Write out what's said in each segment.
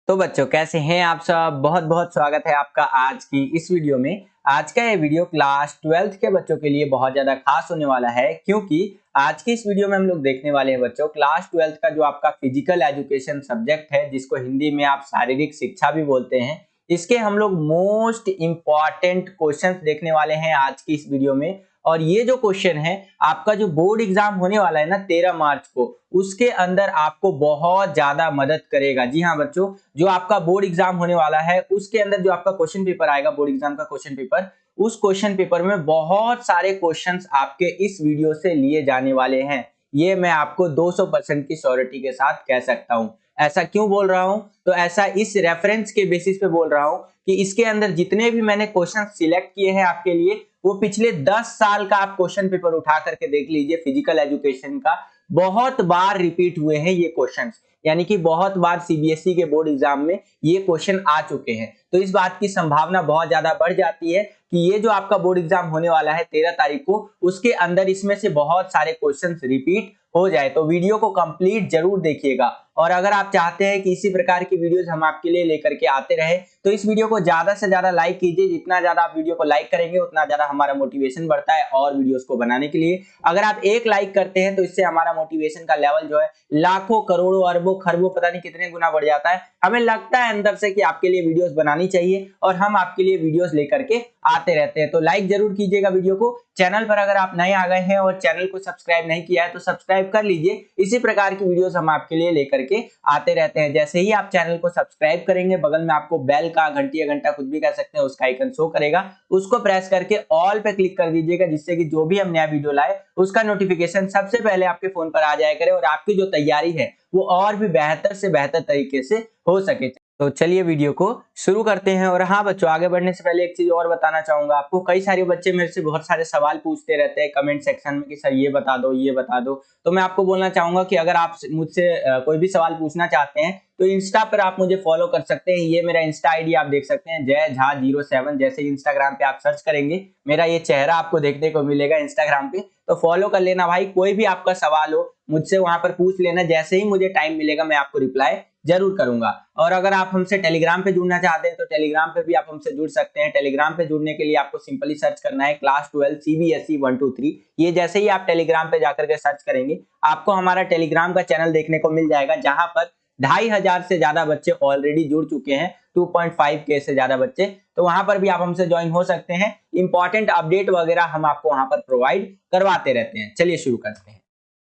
तो बच्चों कैसे हैं आप सब। बहुत बहुत स्वागत है आपका आज की इस वीडियो में। आज का ये वीडियो क्लास 12th के बच्चों के लिए बहुत ज्यादा खास होने वाला है, क्योंकि आज की इस वीडियो में हम लोग देखने वाले हैं बच्चों क्लास 12th का जो आपका फिजिकल एजुकेशन सब्जेक्ट है, जिसको हिंदी में आप शारीरिक शिक्षा भी बोलते हैं। इसके हम लोग मोस्ट इंपॉर्टेंट क्वेश्चंस देखने वाले हैं आज की इस वीडियो में। और ये जो क्वेश्चन है आपका जो बोर्ड एग्जाम होने वाला है ना 13 मार्च को, उसके अंदर आपको बहुत ज्यादा मदद करेगा। जी हाँ बच्चों, जो आपका बोर्ड एग्जाम होने वाला है उसके अंदर जो आपका क्वेश्चन पेपर आएगा, बोर्ड एग्जाम का क्वेश्चन पेपर, उस क्वेश्चन पेपर में बहुत सारे क्वेश्चंस आपके इस वीडियो से लिए जाने वाले हैं। ये मैं आपको 200% की श्योरिटी के साथ कह सकता हूं। ऐसा क्यों बोल रहा हूं? तो ऐसा इस रेफरेंस के बेसिस पे बोल रहा हूं कि इसके अंदर जितने भी मैंने क्वेश्चन सिलेक्ट किए हैं आपके लिए, वो पिछले 10 साल का आप क्वेश्चन पेपर उठा करके देख लीजिए फिजिकल एजुकेशन का। बहुत बार रिपीट हुए हैं ये क्वेश्चंस, यानी कि बहुत बार सीबीएसई के बोर्ड एग्जाम में ये क्वेश्चन आ चुके हैं। तो इस बात की संभावना बहुत ज्यादा बढ़ जाती है कि ये जो आपका बोर्ड एग्जाम होने वाला है 13 तारीख को, उसके अंदर इसमें से बहुत सारे क्वेश्चंस रिपीट हो जाए। तो वीडियो को कंप्लीट जरूर देखिएगा। और अगर आप चाहते हैं कि इसी प्रकार की वीडियोस हम आपके लिए लेकर के आते रहे, तो इस वीडियो को ज्यादा से ज्यादा लाइक कीजिए। जितना ज्यादा आप वीडियो को लाइक करेंगे उतना ज्यादा हमारा मोटिवेशन बढ़ता है और वीडियोस को बनाने के लिए। अगर आप एक लाइक करते हैं तो इससे हमारा मोटिवेशन का लेवल जो है लाखों करोड़ों अरबों खरबों पता नहीं कितने गुना बढ़ जाता है। हमें लगता है अंदर से कि आपके लिए वीडियोस बनानी चाहिए और हम आपके लिए वीडियोस लेकर के आते रहते हैं। तो लाइक जरूर कीजिएगा वीडियो को। चैनल पर अगर आप नए आ गए हैं और चैनल को सब्सक्राइब नहीं किया है तो सब्सक्राइब कर लीजिए। इसी प्रकार की वीडियोस हम आपके लिए लेकर के आते रहते हैं। जैसे ही आप चैनल को सब्सक्राइब करेंगे, बगल में आपको बेल का, घंटी या घंटा कुछ भी कह सकते हैं, उसका आइकन शो करेगा, उसको प्रेस करके ऑल पे क्लिक कर दीजिएगा, जिससे कि जो भी हम नया वीडियो लाए उसका नोटिफिकेशन सबसे पहले आपके फोन पर आ जाया करे और आपकी जो तैयारी है वो और भी बेहतर से बेहतर तरीके से हो सके। तो चलिए वीडियो को शुरू करते हैं। और हाँ बच्चों, आगे बढ़ने से पहले एक चीज और बताना चाहूंगा आपको। कई सारे बच्चे मेरे से बहुत सारे सवाल पूछते रहते हैं कमेंट सेक्शन में कि सर ये बता दो, ये बता दो। तो मैं आपको बोलना चाहूंगा कि अगर आप मुझसे कोई भी सवाल पूछना चाहते हैं तो इंस्टा पर आप मुझे फॉलो कर सकते हैं। ये मेरा इंस्टा आईडी आप देख सकते हैं, जय झा 07। जैसे इंस्टाग्राम पे आप सर्च करेंगे मेरा ये चेहरा आपको देखने को मिलेगा इंस्टाग्राम पे, तो फॉलो कर लेना भाई। कोई भी आपका सवाल हो मुझसे वहां पर पूछ लेना, जैसे ही मुझे टाइम मिलेगा मैं आपको रिप्लाई जरूर करूंगा। और अगर आप हमसे टेलीग्राम पे जुड़ना चाहते हैं तो टेलीग्राम पे भी आप हमसे जुड़ सकते हैं। टेलीग्राम पे जुड़ने के लिए आपको सिंपली सर्च करना है क्लास 12 सीबीएसई 1 2 3। ये जैसे ही आप टेलीग्राम पे जाकर के सर्च करेंगे आपको हमारा टेलीग्राम का चैनल देखने को मिल जाएगा, जहां पर 2500 से ज्यादा बच्चे ऑलरेडी जुड़ चुके हैं, 2.5K से ज्यादा बच्चे। तो वहां पर भी आप हमसे ज्वाइन हो सकते हैं। इंपॉर्टेंट अपडेट वगैरह हम आपको वहां पर प्रोवाइड करवाते रहते हैं। चलिए शुरू करते हैं।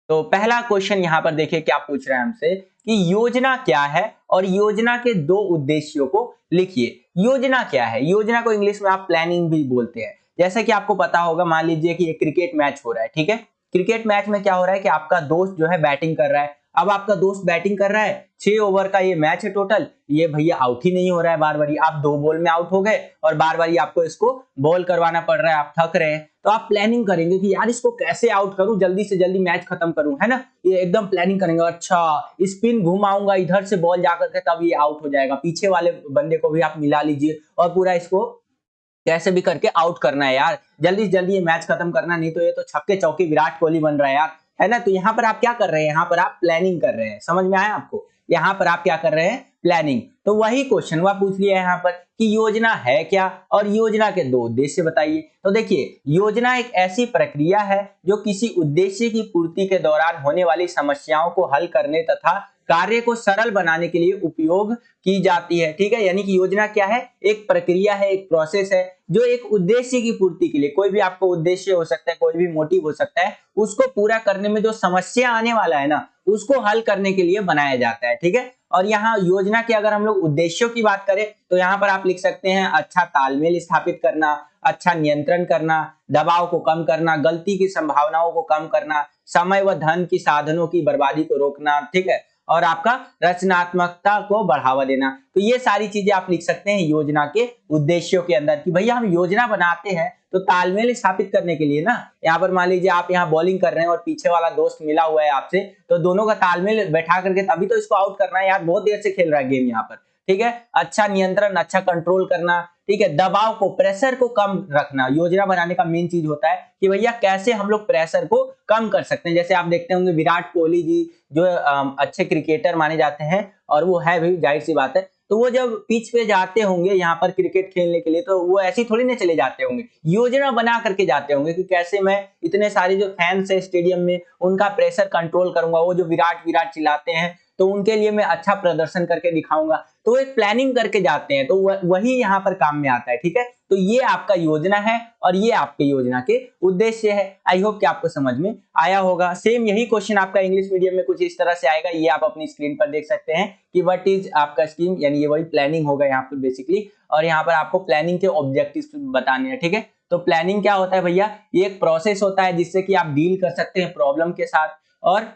तो पहला क्वेश्चन यहाँ पर देखिए क्या पूछ रहे हैं हमसे कि योजना क्या है और योजना के दो उद्देश्यों को लिखिए। योजना क्या है? योजना को इंग्लिश में आप प्लानिंग भी बोलते हैं। जैसा कि आपको पता होगा, मान लीजिए कि एक क्रिकेट मैच हो रहा है, ठीक है। क्रिकेट मैच में क्या हो रहा है कि आपका दोस्त जो है बैटिंग कर रहा है। अब आपका दोस्त बैटिंग कर रहा है, 6 ओवर का ये मैच है टोटल, ये भैया आउट ही नहीं हो रहा है। बार बार आप 2 बॉल में आउट हो गए और बार बार आपको इसको बॉल करवाना पड़ रहा है, आप थक रहे हैं। तो आप प्लानिंग करेंगे कि यार इसको कैसे आउट करूं, जल्दी से जल्दी मैच खत्म करूं, है ना। ये एकदम प्लानिंग करेंगे, अच्छा स्पिन घुमाऊंगा इधर से बॉल जाकर के तब ये आउट हो जाएगा। पीछे वाले बंदे को भी आप मिला लीजिए और पूरा इसको कैसे भी करके आउट करना है यार, जल्दी से जल्दी ये मैच खत्म करना, नहीं तो ये तो छक्के चौके विराट कोहली बन रहा है यार, है ना। तो यहाँ पर आप क्या कर रहे हैं? यहाँ पर आप प्लानिंग कर रहे हैं। समझ में आया आपको? यहाँ पर आप क्या कर रहे हैं? प्लानिंग। तो वही क्वेश्चन हुआ पूछ लिया है यहाँ पर कि योजना है क्या और योजना के दो उद्देश्य बताइए। तो देखिए, योजना एक ऐसी प्रक्रिया है जो किसी उद्देश्य की पूर्ति के दौरान होने वाली समस्याओं को हल करने तथा कार्य को सरल बनाने के लिए उपयोग की जाती है, ठीक है। यानी कि योजना क्या है? एक प्रक्रिया है, एक प्रोसेस है जो एक उद्देश्य की पूर्ति के लिए, कोई भी आपको उद्देश्य हो सकता है, कोई भी मोटिव हो सकता है, उसको पूरा करने में जो समस्या आने वाला है ना, उसको हल करने के लिए बनाया जाता है, ठीक है। और यहाँ योजना के अगर हम लोग उद्देश्यों की बात करें तो यहाँ पर आप लिख सकते हैं अच्छा तालमेल स्थापित करना, अच्छा नियंत्रण करना, दबाव को कम करना, गलती की संभावनाओं को कम करना, समय व धन की साधनों की बर्बादी को रोकना, ठीक है, और आपका रचनात्मकता को बढ़ावा देना। तो ये सारी चीजें आप लिख सकते हैं योजना के उद्देश्यों के अंदर कि भैया हम योजना बनाते हैं तो तालमेल स्थापित करने के लिए ना। यहाँ पर मान लीजिए आप यहाँ बॉलिंग कर रहे हैं और पीछे वाला दोस्त मिला हुआ है आपसे, तो दोनों का तालमेल बैठा करके तभी तो इसको आउट करना है यार, बहुत देर से खेल रहा है गेम यहाँ पर, ठीक है। अच्छा नियंत्रण, अच्छा कंट्रोल करना, ठीक है। दबाव को, प्रेशर को कम रखना। योजना बनाने का मेन चीज होता है कि भैया कैसे हम लोग प्रेशर को कम कर सकते हैं। जैसे आप देखते होंगे विराट कोहली जी जो अच्छे क्रिकेटर माने जाते हैं और वो है भी, जाहिर सी बात है, तो वो जब पिच पे जाते होंगे यहाँ पर क्रिकेट खेलने के लिए, तो वो ऐसी थोड़ी ना चले जाते होंगे, योजना बना करके जाते होंगे कि कैसे मैं इतने सारे जो फैंस है स्टेडियम में उनका प्रेशर कंट्रोल करूंगा, वो जो विराट विराट चिल्लाते हैं तो उनके लिए मैं अच्छा प्रदर्शन करके दिखाऊंगा। तो एक प्लानिंग करके जाते हैं, तो वही यहाँ पर काम में आता है। ठीक है, तो ये आपका योजना है और ये आपके योजना के उद्देश्य है। आई होप कि आपको समझ में आया होगा। सेम यही क्वेश्चन आपका इंग्लिश मीडियम में कुछ इस तरह से आएगा, ये आप अपनी स्क्रीन पर देख सकते हैं कि व्हाट इज आपका स्कीम, यानी ये वही प्लानिंग होगा यहाँ पर बेसिकली। और यहाँ पर आपको प्लानिंग के ऑब्जेक्टिव्स बताने हैं। ठीक है, तो प्लानिंग क्या होता है भैया, ये एक प्रोसेस होता है जिससे कि आप डील कर सकते हैं प्रॉब्लम के साथ, और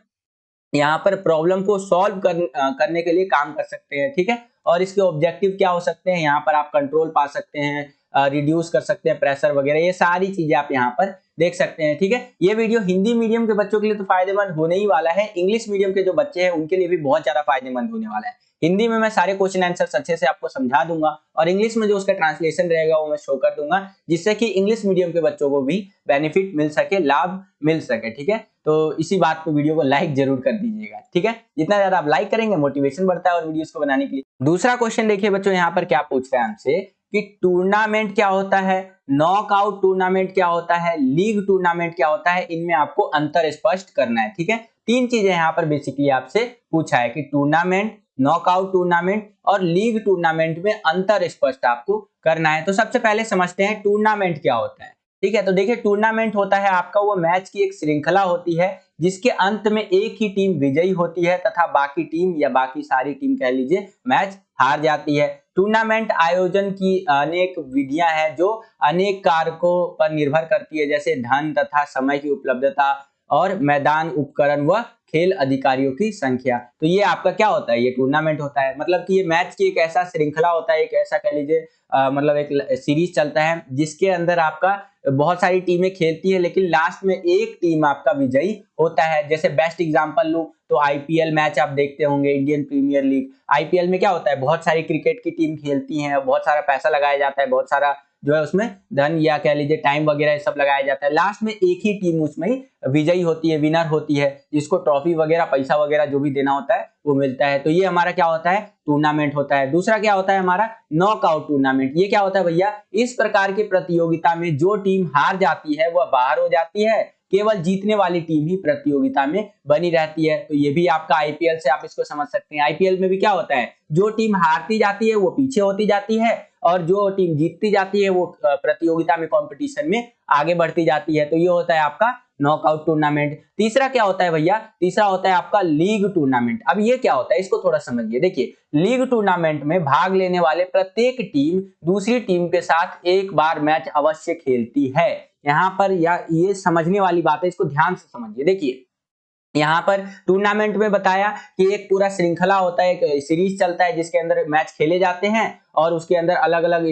यहाँ पर प्रॉब्लम को सॉल्व करने के लिए काम कर सकते हैं। ठीक है, और इसके ऑब्जेक्टिव क्या हो सकते हैं, यहाँ पर आप कंट्रोल पा सकते हैं, रिड्यूस कर सकते हैं प्रेशर वगैरह, ये सारी चीजें आप यहाँ पर देख सकते हैं। ठीक है, ये वीडियो हिंदी मीडियम के बच्चों के लिए तो फायदेमंद होने ही वाला है, इंग्लिश मीडियम के जो बच्चे हैं उनके लिए भी बहुत ज्यादा फायदेमंद होने वाला है। हिंदी में मैं सारे क्वेश्चन आंसर अच्छे से आपको समझा दूंगा, और इंग्लिश में जो उसका ट्रांसलेशन रहेगा वो मैं शो कर दूंगा, जिससे कि इंग्लिश मीडियम के बच्चों को भी बेनिफिट मिल सके, लाभ मिल सके। ठीक है, तो इसी बात पे वीडियो को लाइक जरूर कर दीजिएगा। ठीक है, जितना ज्यादा आप लाइक करेंगे मोटिवेशन बढ़ता है और वीडियोस को बनाने के लिए। दूसरा क्वेश्चन देखिए बच्चों, यहाँ पर क्या पूछ रहे हैं हमसे कि टूर्नामेंट क्या होता है, नॉकआउट टूर्नामेंट क्या होता है, लीग टूर्नामेंट क्या होता है, इनमें आपको अंतर स्पष्ट करना है। ठीक है, तीन चीजें यहाँ पर बेसिकली आपसे पूछा है कि टूर्नामेंट, नॉकआउट टूर्नामेंट और लीग टूर्नामेंट में अंतर स्पष्ट आपको करना है। तो सबसे पहले समझते हैं टूर्नामेंट क्या होता है। ठीक है, तो देखिए टूर्नामेंट होता है आपका वो मैच की एक श्रृंखला होती है जिसके अंत में एक ही टीम विजयी होती है तथा बाकी टीम या बाकी सारी टीम कह लीजिए मैच हार जाती है। टूर्नामेंट आयोजन की अनेक विधियां हैं जो अनेक कारकों पर निर्भर करती है, जैसे धन तथा समय की उपलब्धता और मैदान, उपकरण व खेल अधिकारियों की संख्या। तो ये आपका क्या होता है, ये टूर्नामेंट होता है। मतलब कि ये मैच की एक ऐसा श्रृंखला होता है, एक ऐसा कह लीजिए मतलब एक सीरीज चलता है जिसके अंदर आपका बहुत सारी टीमें खेलती है, लेकिन लास्ट में एक टीम आपका विजयी होता है। जैसे बेस्ट एग्जांपल लूं तो आईपीएल मैच आप देखते होंगे, इंडियन प्रीमियर लीग। आईपीएल में क्या होता है, बहुत सारी क्रिकेट की टीम खेलती हैं, बहुत सारा पैसा लगाया जाता है, बहुत सारा जो है उसमें धन या कह लीजिए टाइम वगैरह सब लगाया जाता है। लास्ट में एक ही टीम उसमें विजयी होती है, विनर होती है, जिसको ट्रॉफी वगैरह पैसा वगैरह जो भी देना होता है वो मिलता है। तो ये हमारा क्या होता है, टूर्नामेंट होता है। दूसरा क्या होता है हमारा, नॉकआउट टूर्नामेंट। ये क्या होता है भैया, इस प्रकार की प्रतियोगिता में जो टीम हार जाती है वह बाहर हो जाती है, केवल जीतने वाली टीम ही प्रतियोगिता में बनी रहती है। तो ये भी आपका आईपीएल से आप इसको समझ सकते हैं। आईपीएल में भी क्या होता है, जो टीम हारती जाती है वो पीछे होती जाती है, और जो टीम जीतती जाती है वो प्रतियोगिता में, कंपटीशन में आगे बढ़ती जाती है। तो ये होता है आपका नॉकआउट टूर्नामेंट। तीसरा क्या होता है भैया, तीसरा होता है आपका लीग टूर्नामेंट। अब ये क्या होता है, इसको थोड़ा समझिए। देखिए लीग टूर्नामेंट में भाग लेने वाले प्रत्येक टीम दूसरी टीम के साथ एक बार मैच अवश्य खेलती है। यहाँ पर या ये समझने वाली बात है, इसको ध्यान से समझिए। देखिए यहाँ पर टूर्नामेंट में बताया कि एक पूरा श्रृंखला होता है, एक सीरीज चलता है जिसके अंदर मैच खेले जाते हैं, और उसके अंदर अलग अलग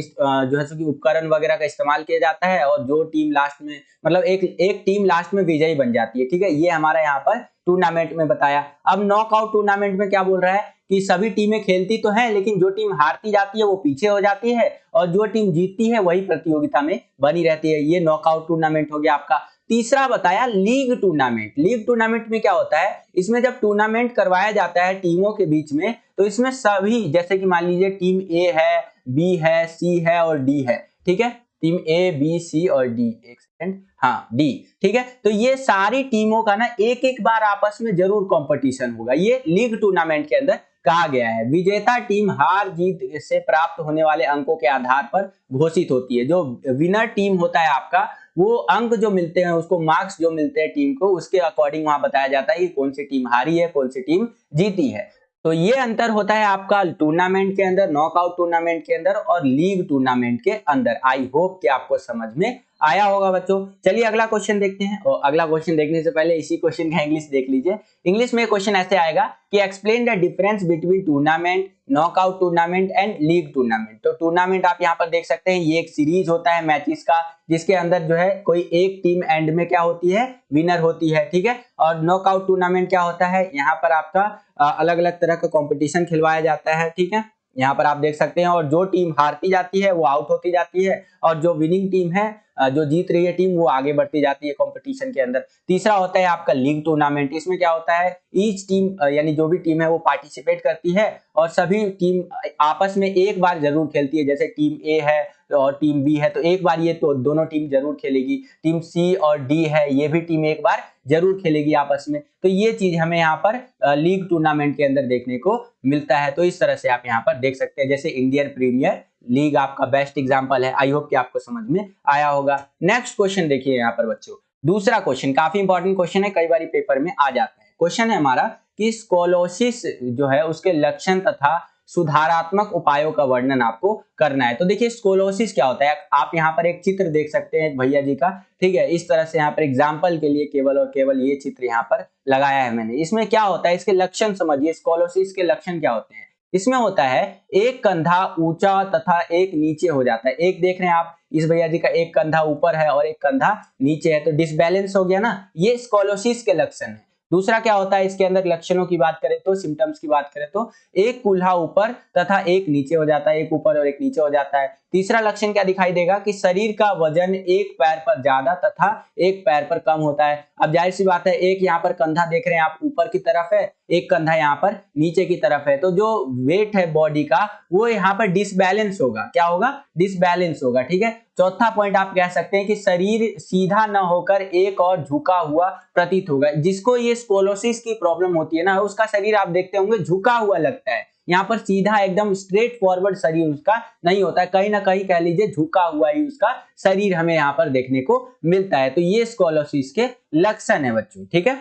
जो है कि उपकरण वगैरह का इस्तेमाल किया जाता है, और जो टीम लास्ट में मतलब एक टीम लास्ट में विजयी बन जाती है। ठीक है, ये हमारा यहाँ पर टूर्नामेंट में बताया। अब नॉकआउट टूर्नामेंट में क्या बोल रहा है कि सभी टीमें खेलती तो हैं, लेकिन जो टीम हारती जाती है वो पीछे हो जाती है, और जो टीम जीतती है वही प्रतियोगिता में बनी रहती है। ये नॉकआउट टूर्नामेंट हो गया आपका। तीसरा बताया लीग टूर्नामेंट। लीग टूर्नामेंट में क्या होता है, इसमें जब टूर्नामेंट करवाया जाता है टीमों के बीच में, तो इसमें सभी, जैसे कि मान लीजिए टीम ए है, बी है, सी है और डी है। ठीक है, टीम ए बी सी और डी, एक सेकंड, हाँ डी। ठीक है, तो ये सारी टीमों का ना एक एक बार आपस में जरूर कंपटीशन होगा। ये लीग टूर्नामेंट के अंदर कहा गया है। विजेता टीम हार जीत से प्राप्त होने वाले अंकों के आधार पर घोषित होती है। जो विनर टीम होता है आपका, वो अंक जो मिलते हैं उसको, मार्क्स जो मिलते हैं टीम को, उसके अकॉर्डिंग वहां बताया जाता है कि कौन सी टीम हारी है, कौन सी टीम जीती है। तो ये अंतर होता है आपका टूर्नामेंट के अंदर, नॉकआउट टूर्नामेंट के अंदर और लीग टूर्नामेंट के अंदर। आई होप कि आपको समझ में आया होगा बच्चों। चलिए अगला क्वेश्चन देखते हैं, और अगला क्वेश्चन देखने से पहले इसी क्वेश्चन का इंग्लिश देख लीजिए। इंग्लिश में क्वेश्चन ऐसे आएगा कि explain the difference between tournament, knockout tournament and league tournament. तो टूर्नामेंट आप यहाँ पर देख सकते हैं, ये एक सीरीज होता है मैचेस का, जिसके अंदर जो है कोई एक टीम एंड में क्या होती है, विनर होती है। ठीक है, और नॉकआउट टूर्नामेंट क्या होता है, यहाँ पर आपका अलग अलग तरह का कंपटीशन खिलवाया जाता है। ठीक है, यहाँ पर आप देख सकते हैं, और जो टीम हारती जाती है वो आउट होती जाती है, और जो विनिंग टीम है जो जीत रही है टीम वो आगे बढ़ती जाती है कंपटीशन के अंदर। तीसरा होता है आपका लीग टूर्नामेंट। इसमें क्या होता है, ईच टीम यानी जो भी टीम है वो पार्टिसिपेट करती है और सभी टीम आपस में एक बार जरूर खेलती है। जैसे टीम ए है और टीम बी है तो एक बार ये तो दोनों टीम जरूर खेलेगी। टीम सी और डी है ये भी टीम एक बार जरूर खेलेगी आपस में। तो ये चीज हमें यहाँ पर लीग टूर्नामेंट के अंदर देखने को मिलता है। तो इस तरह से आप यहाँ पर देख सकते हैं। जैसे इंडियन प्रीमियर लीग आपका बेस्ट एग्जांपल है। आई होप कि आपको समझ में आया होगा। नेक्स्ट क्वेश्चन देखिए यहाँ पर बच्चों, दूसरा क्वेश्चन काफी इंपॉर्टेंट क्वेश्चन है, कई बार पेपर में आ जाता है। क्वेश्चन है हमारा कि स्कोलोसिस जो है उसके लक्षण तथा सुधारात्मक उपायों का वर्णन आपको करना है। तो देखिए स्कोलोसिस क्या होता है, आप यहाँ पर एक चित्र देख सकते हैं भैया जी का, ठीक है। इस तरह से यहाँ पर एग्जाम्पल के लिए केवल और केवल ये चित्र यहाँ पर लगाया है मैंने। इसमें क्या होता है, इसके लक्षण समझिए। स्कोलोसिस के लक्षण क्या होते हैं, इसमें होता है एक कंधा ऊंचा तथा एक नीचे हो जाता है। एक देख रहे हैं आप, इस भैया जी का एक कंधा ऊपर है और एक कंधा नीचे है, तो डिसबैलेंस हो गया ना, ये स्कोलोसिस के लक्षण है। दूसरा क्या होता है, इसके अंदर लक्षणों की बात करें तो, सिम्टम्स की बात करें तो, एक कूल्हा ऊपर तथा एक नीचे हो जाता है, एक ऊपर और एक नीचे हो जाता है। तीसरा लक्षण क्या दिखाई देगा कि शरीर का वजन एक पैर पर ज्यादा तथा एक पैर पर कम होता है। अब जाहिर सी बात है, एक यहाँ पर कंधा देख रहे हैं आप ऊपर की तरफ है, एक कंधा यहाँ पर नीचे की तरफ है, तो जो वेट है बॉडी का वो यहाँ पर डिसबैलेंस होगा। क्या होगा, डिसबैलेंस होगा, ठीक है। चौथा पॉइंट आप कह सकते हैं कि शरीर सीधा न होकर एक और झुका हुआ प्रतीत होगा। जिसको ये स्कोलोसिस की प्रॉब्लम होती है ना, उसका शरीर आप देखते होंगे झुका हुआ लगता है। यहाँ पर सीधा एकदम स्ट्रेट फॉरवर्ड शरीर उसका नहीं होता है, कहीं ना कहीं कह लीजिए झुका हुआ ही उसका शरीर हमें यहाँ पर देखने को मिलता है। तो ये स्कोलोसिस के लक्षण है बच्चों, ठीक है।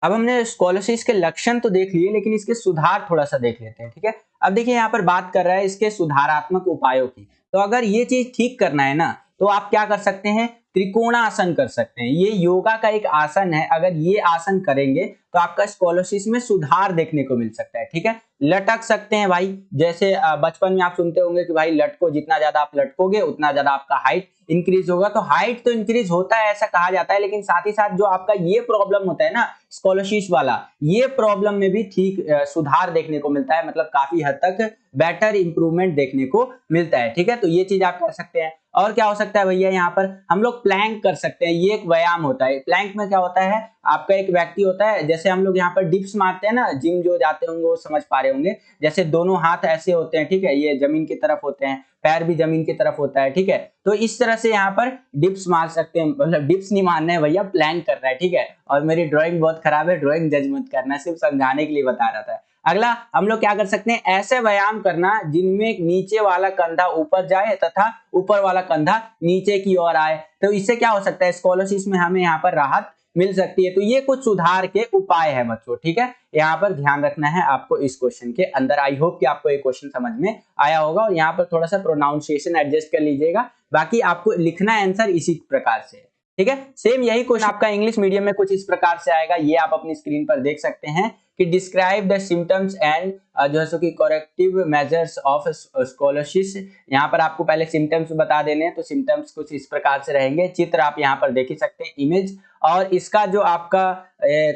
अब हमने स्कोलोसिस के लक्षण तो देख लिए, लेकिन इसके सुधार थोड़ा सा देख लेते हैं, ठीक है। अब देखिए यहाँ पर बात कर रहा है इसके सुधारात्मक उपायों की। तो अगर ये चीज ठीक करना है ना, तो आप क्या कर सकते हैं, त्रिकोणासन कर सकते हैं। ये योगा का एक आसन है, अगर ये आसन करेंगे तो आपका स्कोलोसिस में सुधार देखने को मिल सकता है, ठीक है। लटक सकते हैं भाई, जैसे बचपन में आप सुनते होंगे कि भाई लटको, जितना ज्यादा आप लटकोगे उतना ज्यादा आपका हाइट इंक्रीज होगा। तो हाइट तो इंक्रीज होता है ऐसा कहा जाता है, लेकिन साथ ही साथ जो आपका ये प्रॉब्लम होता है ना स्कोलोसिस वाला, ये प्रॉब्लम में भी ठीक सुधार देखने को मिलता है, मतलब काफी हद तक बेटर इंप्रूवमेंट देखने को मिलता है, ठीक है। तो ये चीज आप कर सकते हैं। और क्या हो सकता है भैया, यहाँ पर हम लोग प्लैंक कर सकते हैं, ये एक व्यायाम होता है। प्लैंक में क्या होता है, आपका एक व्यक्ति होता है, जैसे हम लोग यहाँ पर डिप्स मारते हैं ना, जिम जो जाते होंगे वो समझ पा रहे होंगे, जैसे दोनों हाथ ऐसे होते हैं, ठीक है, ये जमीन की तरफ होते हैं, पैर भी जमीन की तरफ होता है, ठीक है। तो इस तरह से यहाँ पर डिप्स मार सकते हैं, मतलब डिप्स नहीं मारना है भैया, प्लैंक करना है, ठीक है। और मेरी ड्राइंग बहुत खराब है, ड्राइंग जज मत करना, सिर्फ समझाने के लिए बता रहा था। अगला हम लोग क्या कर सकते हैं, ऐसे व्यायाम करना जिनमें नीचे वाला कंधा ऊपर जाए तथा ऊपर वाला कंधा नीचे की ओर आए। तो इससे क्या हो सकता है, स्कोलोसिस में हमें यहाँ पर राहत मिल सकती है। तो ये कुछ सुधार के उपाय है बच्चों, ठीक है। यहाँ पर ध्यान रखना है आपको इस क्वेश्चन के अंदर। आई होप कि आपको ये क्वेश्चन समझ में आया होगा, और यहाँ पर थोड़ा सा प्रोनाउंसिएशन एडजस्ट कर लीजिएगा, बाकी आपको लिखना आंसर इसी प्रकार से, ठीक है। सेम यही क्वेश्चन आपका इंग्लिश मीडियम में कुछ इस प्रकार से आएगा, ये आप अपनी स्क्रीन पर देख सकते हैं कि डिस्क्राइब द सिम्टम्स एंड जो है सो कि करेक्टिव मेजर्स ऑफ स्कोलोसिस। यहाँ पर आपको पहले सिम्टम्स बता देने हैं, तो सिम्टम्स कुछ इस प्रकार से रहेंगे। चित्र आप यहाँ पर देख ही सकते हैं, इमेज, और इसका जो आपका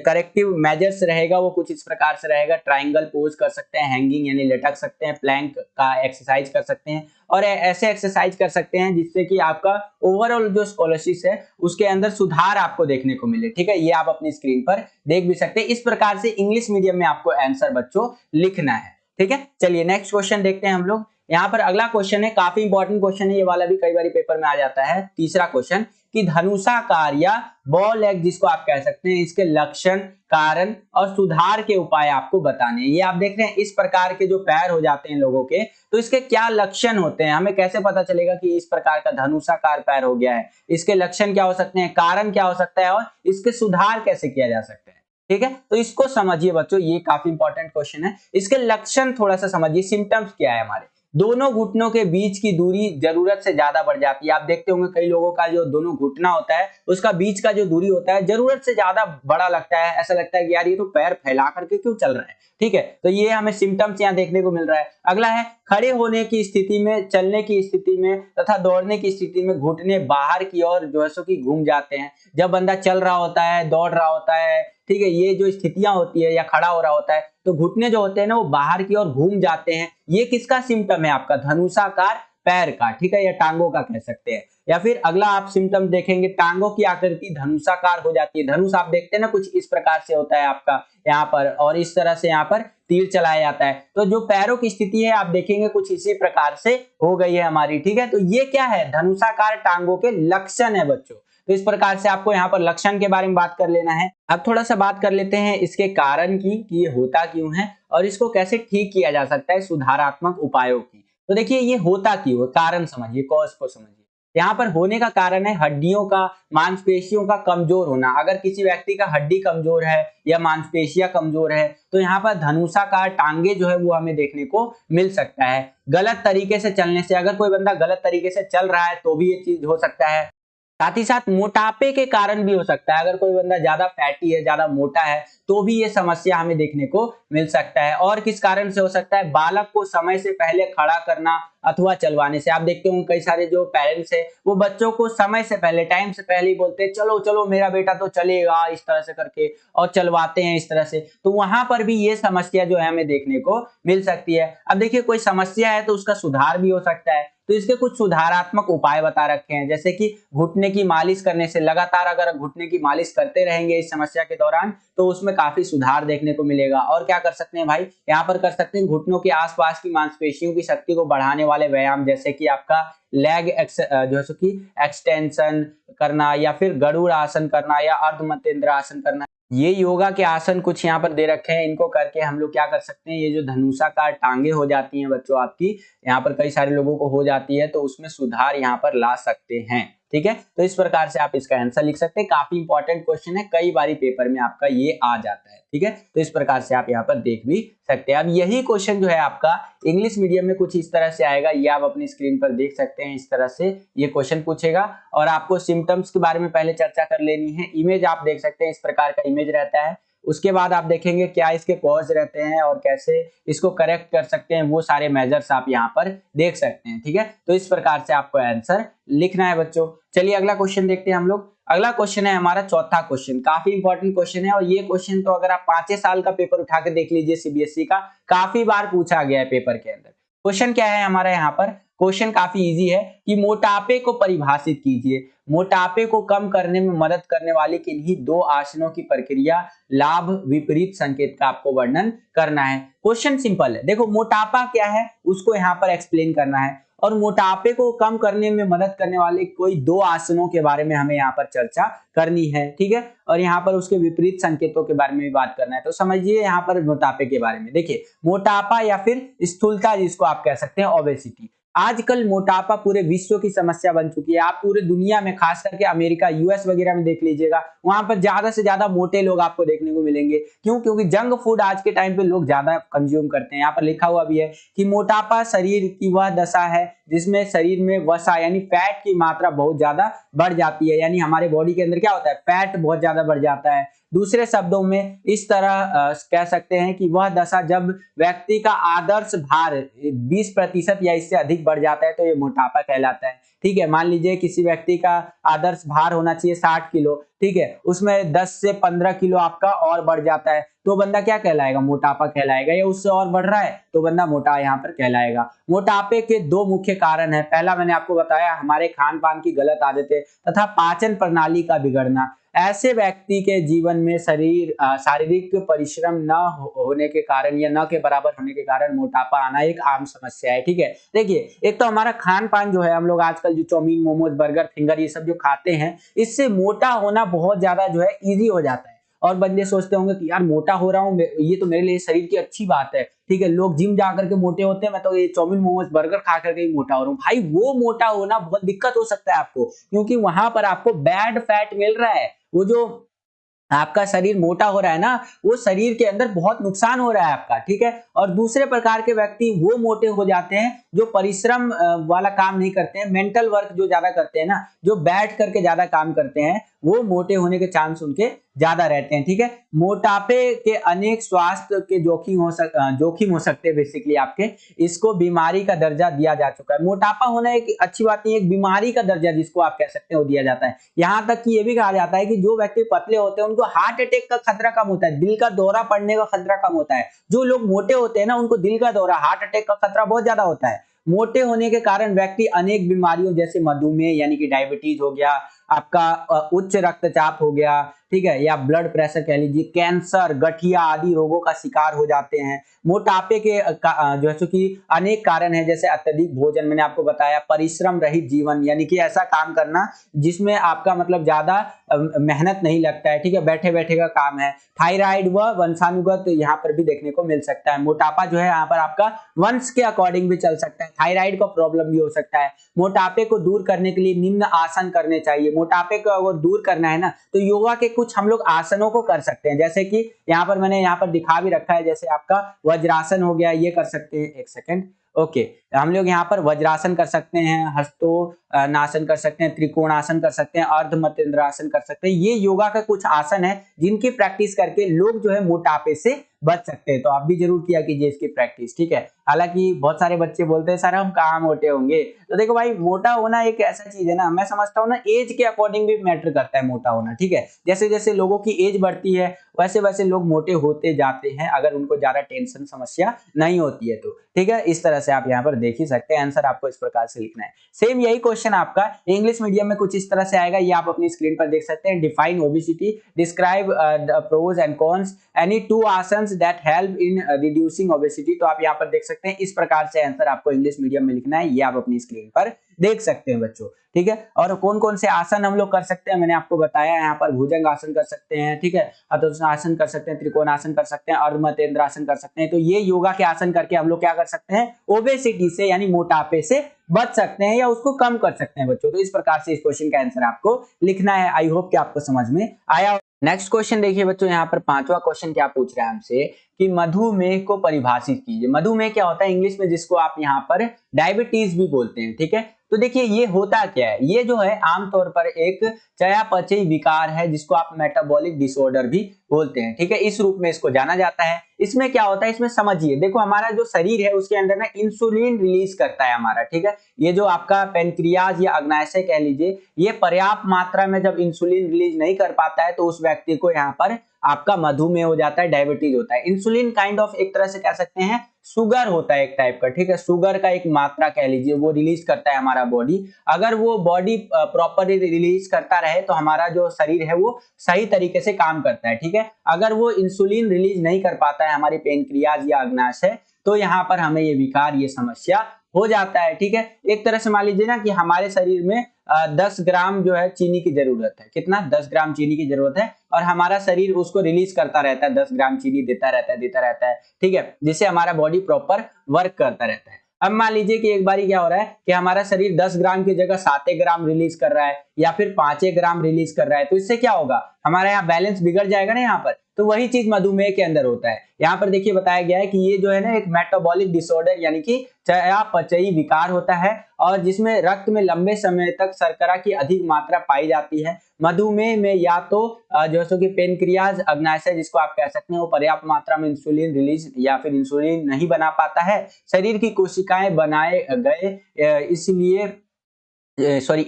करेक्टिव मेजर्स रहेगा वो कुछ इस प्रकार से रहेगा। ट्राइंगल पोज कर सकते हैं, हैंगिंग यानी लटक सकते हैं, प्लैंक का एक्सरसाइज कर सकते हैं, और ऐसे एक्सरसाइज कर सकते हैं जिससे कि आपका ओवरऑल जो स्कोलोसिस है उसके अंदर सुधार आपको देखने को मिले, ठीक है। ये आप अपनी स्क्रीन पर देख भी सकते हैं। इस प्रकार से इंग्लिश मीडियम में आपको आंसर बच्चों लिखना है, ठीक है। चलिए नेक्स्ट क्वेश्चन देखते हैं हम लोग। यहाँ पर अगला क्वेश्चन है, काफी इंपॉर्टेंट क्वेश्चन है, ये वाला भी कई बार पेपर में आ जाता है। तीसरा क्वेश्चन कि धनुषाकार या बॉल एग जिसको आप कह सकते हैं, इसके लक्षण, कारण और सुधार के उपाय आपको बताने हैं। ये आप देख रहे हैं इस प्रकार के जो पैर हो जाते हैं लोगों के, तो इसके क्या लक्षण होते हैं, हमें कैसे पता चलेगा कि इस प्रकार का धनुषाकार पैर हो गया है, इसके लक्षण क्या हो सकते हैं, कारण क्या हो सकता है, और इसके सुधार कैसे किया जा सकता है, ठीक है। तो इसको समझिए बच्चों, ये काफी इंपॉर्टेंट क्वेश्चन है। इसके लक्षण थोड़ा सा समझिए, सिम्टम्स क्या है, हमारे दोनों घुटनों के बीच की दूरी जरूरत से ज्यादा बढ़ जाती है। आप देखते होंगे कई लोगों का जो दोनों घुटना होता है उसका बीच का जो दूरी होता है जरूरत से ज्यादा बड़ा लगता है, ऐसा लगता है कि यार ये तो पैर फैला करके क्यों चल रहा है, ठीक है। तो ये हमें सिम्टम्स यहाँ देखने को मिल रहा है। अगला है खड़े होने की स्थिति में, चलने की स्थिति में तथा दौड़ने की स्थिति में घुटने बाहर की ओर जो है सो कि घूम जाते हैं। जब बंदा चल रहा होता है, दौड़ रहा होता है, ठीक है, ये जो स्थितियां होती है या खड़ा हो रहा होता है, तो घुटने जो होते हैं ना वो बाहर की ओर घूम जाते हैं। ये किसका सिम्टम है, आपका धनुषाकार पैर का, ठीक है, या टांगों का कह सकते हैं। या फिर अगला आप सिम्टम देखेंगे, टांगों की आकृति धनुषाकार हो जाती है। धनुष आप देखते हैं ना, कुछ इस प्रकार से होता है आपका यहाँ पर, और इस तरह से यहाँ पर तीर चलाया जाता है। तो जो पैरों की स्थिति है आप देखेंगे कुछ इसी प्रकार से हो गई है हमारी, ठीक है। तो ये क्या है, धनुषाकार टांगों के लक्षण है बच्चों। तो इस प्रकार से आपको यहाँ पर लक्षण के बारे में बात कर लेना है। अब थोड़ा सा बात कर लेते हैं इसके कारण की, कि ये होता क्यों है और इसको कैसे ठीक किया जा सकता है, सुधारात्मक उपायों की। तो देखिए ये होता क्यों है, कारण समझिए, कॉज को समझिए। यहाँ पर होने का कारण है हड्डियों का, मांसपेशियों का कमजोर होना। अगर किसी व्यक्ति का हड्डी कमजोर है या मांसपेशियां कमजोर है तो यहाँ पर धनुषाकार टांगे जो है वो हमें देखने को मिल सकता है। गलत तरीके से चलने से, अगर कोई बंदा गलत तरीके से चल रहा है तो भी ये चीज हो सकता है। साथ ही साथ मोटापे के कारण भी हो सकता है, अगर कोई बंदा ज्यादा फैटी है, ज्यादा मोटा है तो भी ये समस्या हमें देखने को मिल सकता है। और किस कारण से हो सकता है, बालक को समय से पहले खड़ा करना अथवा चलवाने से। आप देखते होंगे कई सारे जो पेरेंट्स है वो बच्चों को समय से पहले, टाइम से पहले ही बोलते हैं चलो चलो मेरा बेटा तो चलेगा, इस तरह से करके, और चलवाते हैं इस तरह से। तो वहां पर भी ये समस्या जो है हमें देखने को मिल सकती है। अब देखिए कोई समस्या है तो उसका सुधार भी हो सकता है। तो इसके कुछ सुधारात्मक उपाय बता रखे हैं, जैसे कि घुटने की मालिश करने से, लगातार अगर घुटने की मालिश करते रहेंगे इस समस्या के दौरान तो उसमें काफी सुधार देखने को मिलेगा। और क्या कर सकते हैं भाई, यहाँ पर कर सकते हैं घुटनों के आसपास की मांसपेशियों की शक्ति को बढ़ाने वाले व्यायाम, जैसे कि आपका लेग जो कि एक्सटेंशन करना, या फिर गरुड़ आसन करना, या अर्धमतेंद्र आसन करना। ये योगा के आसन कुछ यहाँ पर दे रखे हैं, इनको करके हम लोग क्या कर सकते हैं, ये जो धनुषाकार टांगे हो जाती हैं बच्चों आपकी, यहाँ पर कई सारे लोगों को हो जाती है, तो उसमें सुधार यहाँ पर ला सकते हैं, ठीक है। तो इस प्रकार से आप इसका आंसर लिख सकते हैं। काफी इंपॉर्टेंट क्वेश्चन है, कई बारी पेपर में आपका ये आ जाता है, ठीक है। तो इस प्रकार से आप यहाँ पर देख भी सकते हैं। अब यही क्वेश्चन जो है आपका इंग्लिश मीडियम में कुछ इस तरह से आएगा, ये आप अपनी स्क्रीन पर देख सकते हैं। इस तरह से ये क्वेश्चन पूछेगा और आपको सिम्टम्स के बारे में पहले चर्चा कर लेनी है। इमेज आप देख सकते हैं, इस प्रकार का इमेज रहता है। उसके बाद आप देखेंगे क्या इसके कॉज रहते हैं और कैसे इसको करेक्ट कर सकते हैं, वो सारे मेजर्स आप यहाँ पर देख सकते हैं, ठीक है। तो इस प्रकार से आपको आंसर लिखना है बच्चों। चलिए अगला क्वेश्चन देखते हैं हम लोग। अगला क्वेश्चन है हमारा चौथा क्वेश्चन, काफी इंपॉर्टेंट क्वेश्चन है। और ये क्वेश्चन तो अगर आप 5 साल का पेपर उठा के देख लीजिए सीबीएसई का, काफी बार पूछा गया है पेपर के अंदर। क्वेश्चन क्या है हमारा यहाँ पर, क्वेश्चन काफी इजी है कि मोटापे को परिभाषित कीजिए। मोटापे को कम करने में मदद करने वाली किन्हीं 2 आसनों की प्रक्रिया, लाभ, विपरीत संकेत का आपको वर्णन करना है। क्वेश्चन सिंपल है, देखो मोटापा क्या है उसको यहाँ पर एक्सप्लेन करना है, और मोटापे को कम करने में मदद करने वाले कोई 2 आसनों के बारे में हमें यहाँ पर चर्चा करनी है, ठीक है। और यहाँ पर उसके विपरीत संकेतों के बारे में भी बात करना है। तो समझिए यहाँ पर मोटापे के बारे में, देखिए मोटापा या फिर स्थूलता जिसको आप कह सकते हैं, ओबेसिटी। आजकल मोटापा पूरे विश्व की समस्या बन चुकी है। आप पूरे दुनिया में, खास करके अमेरिका, यूएस वगैरह में देख लीजिएगा, वहां पर ज्यादा से ज्यादा मोटे लोग आपको देखने को मिलेंगे। क्यों? क्योंकि जंक फूड आज के टाइम पे लोग ज्यादा कंज्यूम करते हैं। यहाँ पर लिखा हुआ भी है कि मोटापा शरीर की वह दशा है जिसमें शरीर में वसा यानी फैट की मात्रा बहुत ज्यादा बढ़ जाती है। यानी हमारे बॉडी के अंदर क्या होता है, फैट बहुत ज्यादा बढ़ जाता है। दूसरे शब्दों में इस तरह कह सकते हैं कि वह दशा जब व्यक्ति का आदर्श भार 20% या इससे अधिक बढ़ जाता है तो ये मोटापा कहलाता है, ठीक है। मान लीजिए किसी व्यक्ति का आदर्श भार होना चाहिए 60 किलो, ठीक है, उसमें 10 से 15 किलो आपका और बढ़ जाता है तो बंदा क्या कहलाएगा, मोटापा कहलाएगा। या उससे और बढ़ रहा है तो बंदा मोटा यहाँ पर कहलाएगा। मोटापे के 2 मुख्य कारण है। पहला मैंने आपको बताया, हमारे खान पान की गलत आदतें तथा पाचन प्रणाली का बिगड़ना। ऐसे व्यक्ति के जीवन में शारीरिक परिश्रम न होने के कारण या न के बराबर होने के कारण मोटापा आना एक आम समस्या है, ठीक है। देखिए एक तो हमारा खान पान जो है, हम लोग आजकल जो चाउमीन, मोमोज, बर्गर, फिंगर ये सब जो खाते हैं, इससे मोटा होना बहुत ज्यादा जो है इजी हो जाता है। और बंदे सोचते होंगे कि यार मोटा हो रहा हूँ, ये तो मेरे लिए शरीर की अच्छी बात है, ठीक है। लोग जिम जा करके मोटे होते हैं, मैं तो ये चाउमीन, मोमोज, बर्गर खा करके ही मोटा हो रहा हूँ। भाई वो मोटा होना बहुत दिक्कत हो सकता है आपको, क्योंकि वहां पर आपको बैड फैट मिल रहा है। वो जो आपका शरीर मोटा हो रहा है ना, वो शरीर के अंदर बहुत नुकसान हो रहा है आपका, ठीक है। और दूसरे प्रकार के व्यक्ति वो मोटे हो जाते हैं जो परिश्रम वाला काम नहीं करते हैं, मेंटल वर्क जो ज्यादा करते हैं ना, जो बैठ करके ज्यादा काम करते हैं, वो मोटे होने के चांस उनके ज्यादा रहते हैं, ठीक है। मोटापे के अनेक स्वास्थ्य के जोखिम हो सकते हैं बेसिकली आपके, इसको बीमारी का दर्जा दिया जा चुका है। मोटापा होना एक अच्छी बात नहीं, एक बीमारी का दर्जा जिसको आप कह सकते हैं वो दिया जाता है। यहाँ तक कि ये भी कहा जाता है कि जो व्यक्ति पतले होते हैं उनको हार्ट अटैक का खतरा कम होता है, दिल का दौरा पड़ने का खतरा कम होता है। जो लोग मोटे होते हैं ना, उनको दिल का दौरा, हार्ट अटैक का खतरा बहुत ज्यादा होता है। मोटे होने के कारण व्यक्ति अनेक बीमारियों जैसे मधुमेह यानी कि डायबिटीज हो गया, आपका उच्च रक्तचाप हो गया, ठीक है, या ब्लड प्रेशर कह लीजिए, कैंसर, गठिया आदि रोगों का शिकार हो जाते हैं। मोटापे के जो है कि अनेक कारण हैं, जैसे अत्यधिक भोजन, मैंने आपको बताया, परिश्रम रहित जीवन यानी कि ऐसा काम करना जिसमें आपका मतलब ज्यादा मेहनत नहीं लगता है, ठीक है, बैठे बैठे का काम है। थायराइड व वंशानुगत यहाँ पर भी देखने को मिल सकता है। मोटापा जो है यहाँ पर आपका वंश के अकॉर्डिंग भी चल सकता है, थायराइड का प्रॉब्लम भी हो सकता है। मोटापे को दूर करने के लिए निम्न आसन करने चाहिए। मोटापे को अगर दूर करना है ना तो योगा के कुछ हम लोग आसनों को कर सकते हैं, जैसे कि यहाँ पर मैंने यहाँ पर दिखा भी रखा है, जैसे आपका वज्रासन हो गया, ये कर सकते हैं। एक सेकंड, ओके, हम लोग यहाँ पर वज्रासन कर सकते हैं, हस्तोनासन कर सकते हैं, त्रिकोणासन कर सकते हैं, अर्धमतेंद्रासन कर सकते हैं। ये योगा का कुछ आसन है जिनकी प्रैक्टिस करके लोग जो है मोटापे से बच सकते हैं। तो आप भी जरूर किया कीजिए इसकी प्रैक्टिस, ठीक है। हालांकि बहुत सारे बच्चे बोलते हैं सर हम कहाँ मोटे होंगे, तो देखो भाई, मोटा होना एक ऐसा चीज है ना, मैं समझता हूँ ना, एज के अकॉर्डिंग भी मैटर करता है मोटा होना, ठीक है। जैसे जैसे लोगों की एज बढ़ती है वैसे वैसे लोग मोटे होते जाते हैं, अगर उनको ज्यादा टेंशन समस्या नहीं होती है तो, ठीक है। इस तरह से आप यहाँ पर देख ही सकते हैं, आंसर आपको इस प्रकार से लिखना है। सेम यही क्वेश्चन आपका इंग्लिश मीडियम में कुछ इस तरह से आएगा, ये आप अपनी स्क्रीन पर देख सकते हैं। Define obesity, describe the pros and cons, any two asanas that help in reducing obesity. तो आप यहाँ पर देख सकते हैं, इस प्रकार से आंसर आपको इंग्लिश मीडियम में लिखना है, ये आप अपनी स्क्रीन पर देख सकते हैं बच्चों, ठीक है। और कौन कौन से आसन हम लोग कर सकते हैं मैंने आपको बताया, यहाँ पर भुजंग आसन कर सकते हैं, ठीक है, आसन कर सकते हैं, त्रिकोणासन कर सकते हैं, अर्धमतेंद्रासन कर सकते हैं। तो ये योगा के आसन करके हम लोग क्या कर सकते हैं, ओबेसिटी से यानी मोटापे से बच सकते हैं या उसको कम कर सकते हैं बच्चों। तो इस प्रकार से इस क्वेश्चन का आंसर आपको लिखना है। आई होप कि आपको समझ में आया। नेक्स्ट क्वेश्चन देखिए बच्चों, यहाँ पर पांचवा क्वेश्चन क्या पूछ रहा है हमसे कि मधुमेह को परिभाषित कीजिए। मधुमेह क्या होता है इंग्लिश में, जिसको आप यहाँ पर डायबिटीज भी बोलते हैं, ठीक है। तो देखिए ये होता क्या है, ये जो है आमतौर पर एक चयापचयी विकार है जिसको आप मेटाबॉलिक डिसऑर्डर भी बोलते हैं, ठीक है। इस रूप में इसको जाना जाता है। इसमें क्या होता है, इसमें समझिए, देखो हमारा जो शरीर है उसके अंदर ना इंसुलिन रिलीज करता है हमारा, ठीक है। ये जो आपका पेनक्रियाज या अग्नाशय कह लीजिए, ये पर्याप्त मात्रा में जब इंसुलिन रिलीज नहीं कर पाता है तो उस व्यक्ति को यहाँ पर आपका मधुमेह हो जाता है, डायबिटीज होता है। इंसुलिन काइंड ऑफ एक तरह से कह सकते हैं शुगर होता है एक टाइप का, ठीक है। शुगर का एक मात्रा कह लीजिए, वो रिलीज करता है हमारा बॉडी। अगर वो बॉडी प्रॉपरली रिलीज करता रहे तो हमारा जो शरीर है वो सही तरीके से काम करता है, ठीक है। अगर वो इंसुलिन रिलीज नहीं कर पाता है हमारी पेनक्रियाज या अग्नाशय, तो यहाँ पर हमें ये विकार, ये समस्या हो जाता है, ठीक है। एक तरह से मान लीजिए ना कि हमारे शरीर में 10 ग्राम जो है चीनी की जरूरत है, कितना, 10 ग्राम चीनी की जरूरत है, और हमारा शरीर उसको रिलीज करता रहता है, 10 ग्राम चीनी देता रहता है, ठीक है, जिससे हमारा बॉडी प्रॉपर वर्क करता रहता है। अब मान लीजिए कि एक बारी क्या हो रहा है कि हमारा शरीर 10 ग्राम की जगह 7 ग्राम रिलीज कर रहा है या फिर 5 ग्राम रिलीज कर रहा है, तो इससे क्या होगा, हमारा यहाँ बैलेंस बिगड़ जाएगा ना यहाँ पर। तो वही चीज मधुमेह के अंदर होता है। यहाँ पर देखिए बताया गया है कि ये जो है ना एक मेटाबॉलिक डिसऑर्डर यानी कि चयापचयी विकार होता है, और जिसमें रक्त में लंबे समय तक शर्करा की अधिक मात्रा पाई जाती है। मधुमेह में या तो जैसे कि पेनक्रियाज अग्नाशय जिसको आप कह सकते हैं, वो पर्याप्त मात्रा में इंसुलिन रिलीज या फिर इंसुलिन नहीं बना पाता है, शरीर की कोशिकाएं बनाए गए इसलिए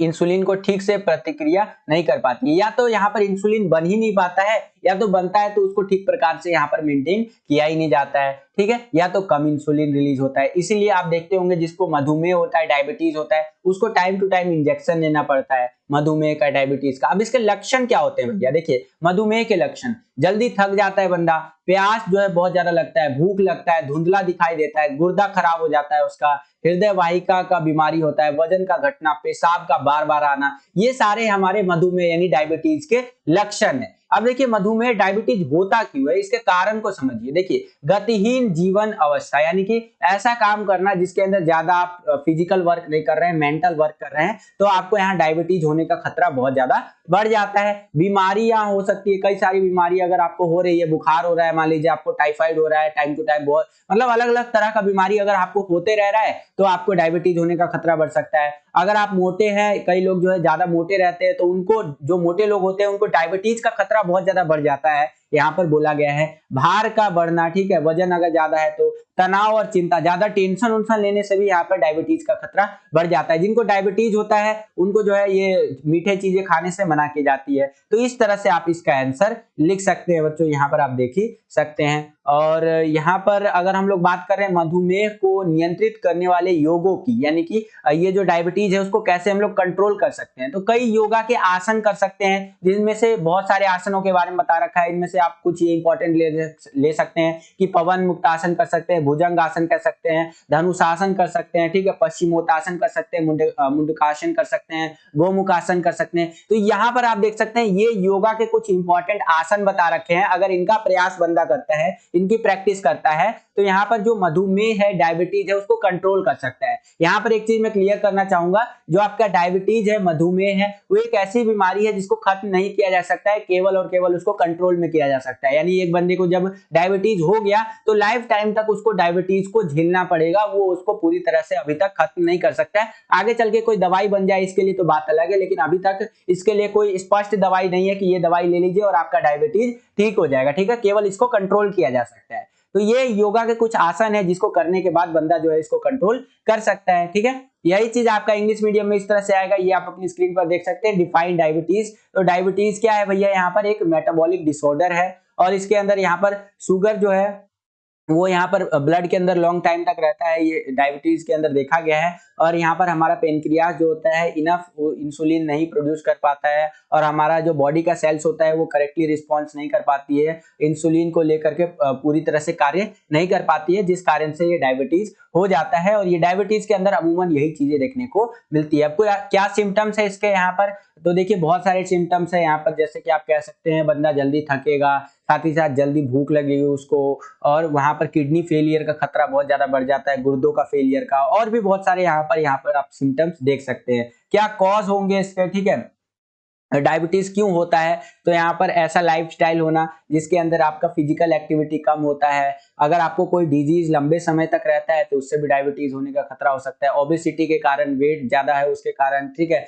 इंसुलिन को ठीक से प्रतिक्रिया नहीं कर पाती है, या तो यहाँ पर इंसुलिन बन ही नहीं पाता है, या तो बनता है तो उसको ठीक प्रकार से यहाँ पर मेंटेन किया ही नहीं जाता है, ठीक है, या तो कम इंसुलिन रिलीज होता है। इसीलिए आप देखते होंगे जिसको मधुमेह होता है, डायबिटीज होता है, उसको टाइम टू टाइम इंजेक्शन लेना पड़ता है, मधुमेह का, डायबिटीज का। अब इसके लक्षण क्या होते हैं भैया, देखिए मधुमेह के लक्षण, जल्दी थक जाता है बंदा, प्यास जो है बहुत ज्यादा लगता है, भूख लगता है, धुंधला दिखाई देता है, गुर्दा खराब हो जाता है उसका, हृदय वाहिका का बीमारी होता है, वजन का घटना, पेशाब का बार बार आना, ये सारे हमारे मधुमेह यानी डायबिटीज के लक्षण है। अब देखिए मधुमेह डायबिटीज होता क्यों है, इसके कारण को समझिए। देखिए गतिहीन जीवन अवस्था यानी कि ऐसा काम करना जिसके अंदर ज्यादा आप फिजिकल वर्क नहीं कर रहे हैं, मेंटल वर्क कर रहे हैं, तो आपको यहाँ डायबिटीज होने का खतरा बहुत ज्यादा बढ़ जाता है। बीमारियां हो सकती है, कई सारी बीमारी अगर आपको हो रही है, बुखार हो रहा है, मान लीजिए आपको टाइफाइड हो रहा है टाइम टू टाइम, बहुत मतलब अलग अलग तरह का बीमारी अगर आपको होते रह रहा है तो आपको डायबिटीज होने का खतरा बढ़ सकता है। अगर आप मोटे हैं, कई लोग जो है ज्यादा मोटे रहते हैं, तो उनको, जो मोटे लोग होते हैं उनको डायबिटीज का खतरा बहुत ज्यादा बढ़ जाता है। यहाँ पर बोला गया है। भार का बढ़ना, ठीक है, वजन अगर ज्यादा है तो तनाव और चिंता, ज्यादा टेंशन उन्शन लेने से भी यहाँ पर डायबिटीज का खतरा बढ़ जाता है। जिनको डायबिटीज होता है उनको जो है ये मीठे चीजें खाने से मना की जाती है। तो इस तरह से आप इसका आंसर लिख सकते हैं बच्चों, यहाँ पर आप देख ही सकते हैं। और यहाँ पर अगर हम लोग बात कर रहे हैं मधुमेह को नियंत्रित करने वाले योगों की, यानी कि ये जो डायबिटीज है उसको कैसे हम लोग कंट्रोल कर सकते हैं, तो कई योगा के आसन कर सकते हैं, जिनमें से बहुत सारे आसनों के बारे में बता रखा है। इनमें से आप कुछ ये इंपॉर्टेंट ले सकते हैं कि पवन मुक्तासन कर सकते हैं, भुजंग आसन कर सकते हैं, धनुषासन कर सकते हैं, ठीक है, पश्चिमोत्तासन कर सकते हैं, मुंडकासन कर सकते हैं, गोमुखासन कर सकते हैं। तो यहाँ पर आप देख सकते हैं ये योगा के कुछ इंपॉर्टेंट आसन बता रखे हैं। अगर इनका प्रयास बंदा करता है, इनकी प्रैक्टिस करता है, तो यहाँ पर जो मधुमेह है, डायबिटीज है, उसको कंट्रोल कर सकता है। यहाँ पर एक चीज मैं क्लियर करना चाहूंगा, जो आपका डायबिटीज है, मधुमेह है, वो एक ऐसी बीमारी है जिसको खत्म नहीं किया जा सकता है, केवल और केवल उसको कंट्रोल में किया जा सकता है। यानी एक बंदे को जब डायबिटीज हो गया तो लाइफ टाइम तक उसको डायबिटीज को झेलना पड़ेगा, वो उसको पूरी तरह से अभी तक खत्म नहीं कर सकता है। आगे चल के कोई दवाई बन जाए इसके लिए तो बात अलग है, लेकिन अभी तक इसके लिए कोई स्पष्ट दवाई नहीं है कि ये दवाई ले लीजिए और आपका डायबिटीज ठीक हो जाएगा, ठीक है, केवल इसको कंट्रोल किया जा सकता है। तो ये योगा के कुछ आसन है जिसको करने के बाद बंदा जो है इसको कंट्रोल कर सकता है, ठीक है। यही चीज आपका इंग्लिश मीडियम में इस तरह से आएगा, ये आप अपनी स्क्रीन पर देख सकते हैं। डिफाइन डायबिटीज, तो डायबिटीज क्या है भैया, यहाँ पर एक मेटाबॉलिक डिसऑर्डर है और इसके अंदर यहाँ पर शुगर जो है वो यहाँ पर ब्लड के अंदर लॉन्ग टाइम तक रहता है, ये डायबिटीज के अंदर देखा गया है। और यहाँ पर हमारा पेनक्रियास जो होता है इनफ इंसुलिन नहीं प्रोड्यूस कर पाता है, और हमारा जो बॉडी का सेल्स होता है वो करेक्टली रिस्पॉन्स नहीं कर पाती है, इंसुलिन को लेकर के पूरी तरह से कार्य नहीं कर पाती है, जिस कारण से ये डायबिटीज हो जाता है। और ये डायबिटीज के अंदर अमूमन यही चीजें देखने को मिलती है। आपको क्या सिम्टम्स है इसके यहाँ पर, तो देखिए बहुत सारे सिम्टम्स है यहाँ पर, जैसे कि आप कह सकते हैं बंदा जल्दी थकेगा, साथ ही साथ जल्दी भूख लगेगी उसको, और वहां पर किडनी फेलियर का खतरा बहुत ज्यादा बढ़ जाता है, गुर्दों का फेलियर का, और भी बहुत सारे यहाँ पर आप सिम्टम्स देख सकते हैं। क्या कॉज होंगे इसके, ठीक है, डायबिटीज क्यों होता है, तो यहाँ पर ऐसा लाइफस्टाइल होना जिसके अंदर आपका फिजिकल एक्टिविटी कम होता है। अगर आपको कोई डिजीज लंबे समय तक रहता है तो उससे भी डायबिटीज होने का खतरा हो सकता है। ओबेसिटी के कारण, वेट ज्यादा है उसके कारण, ठीक है,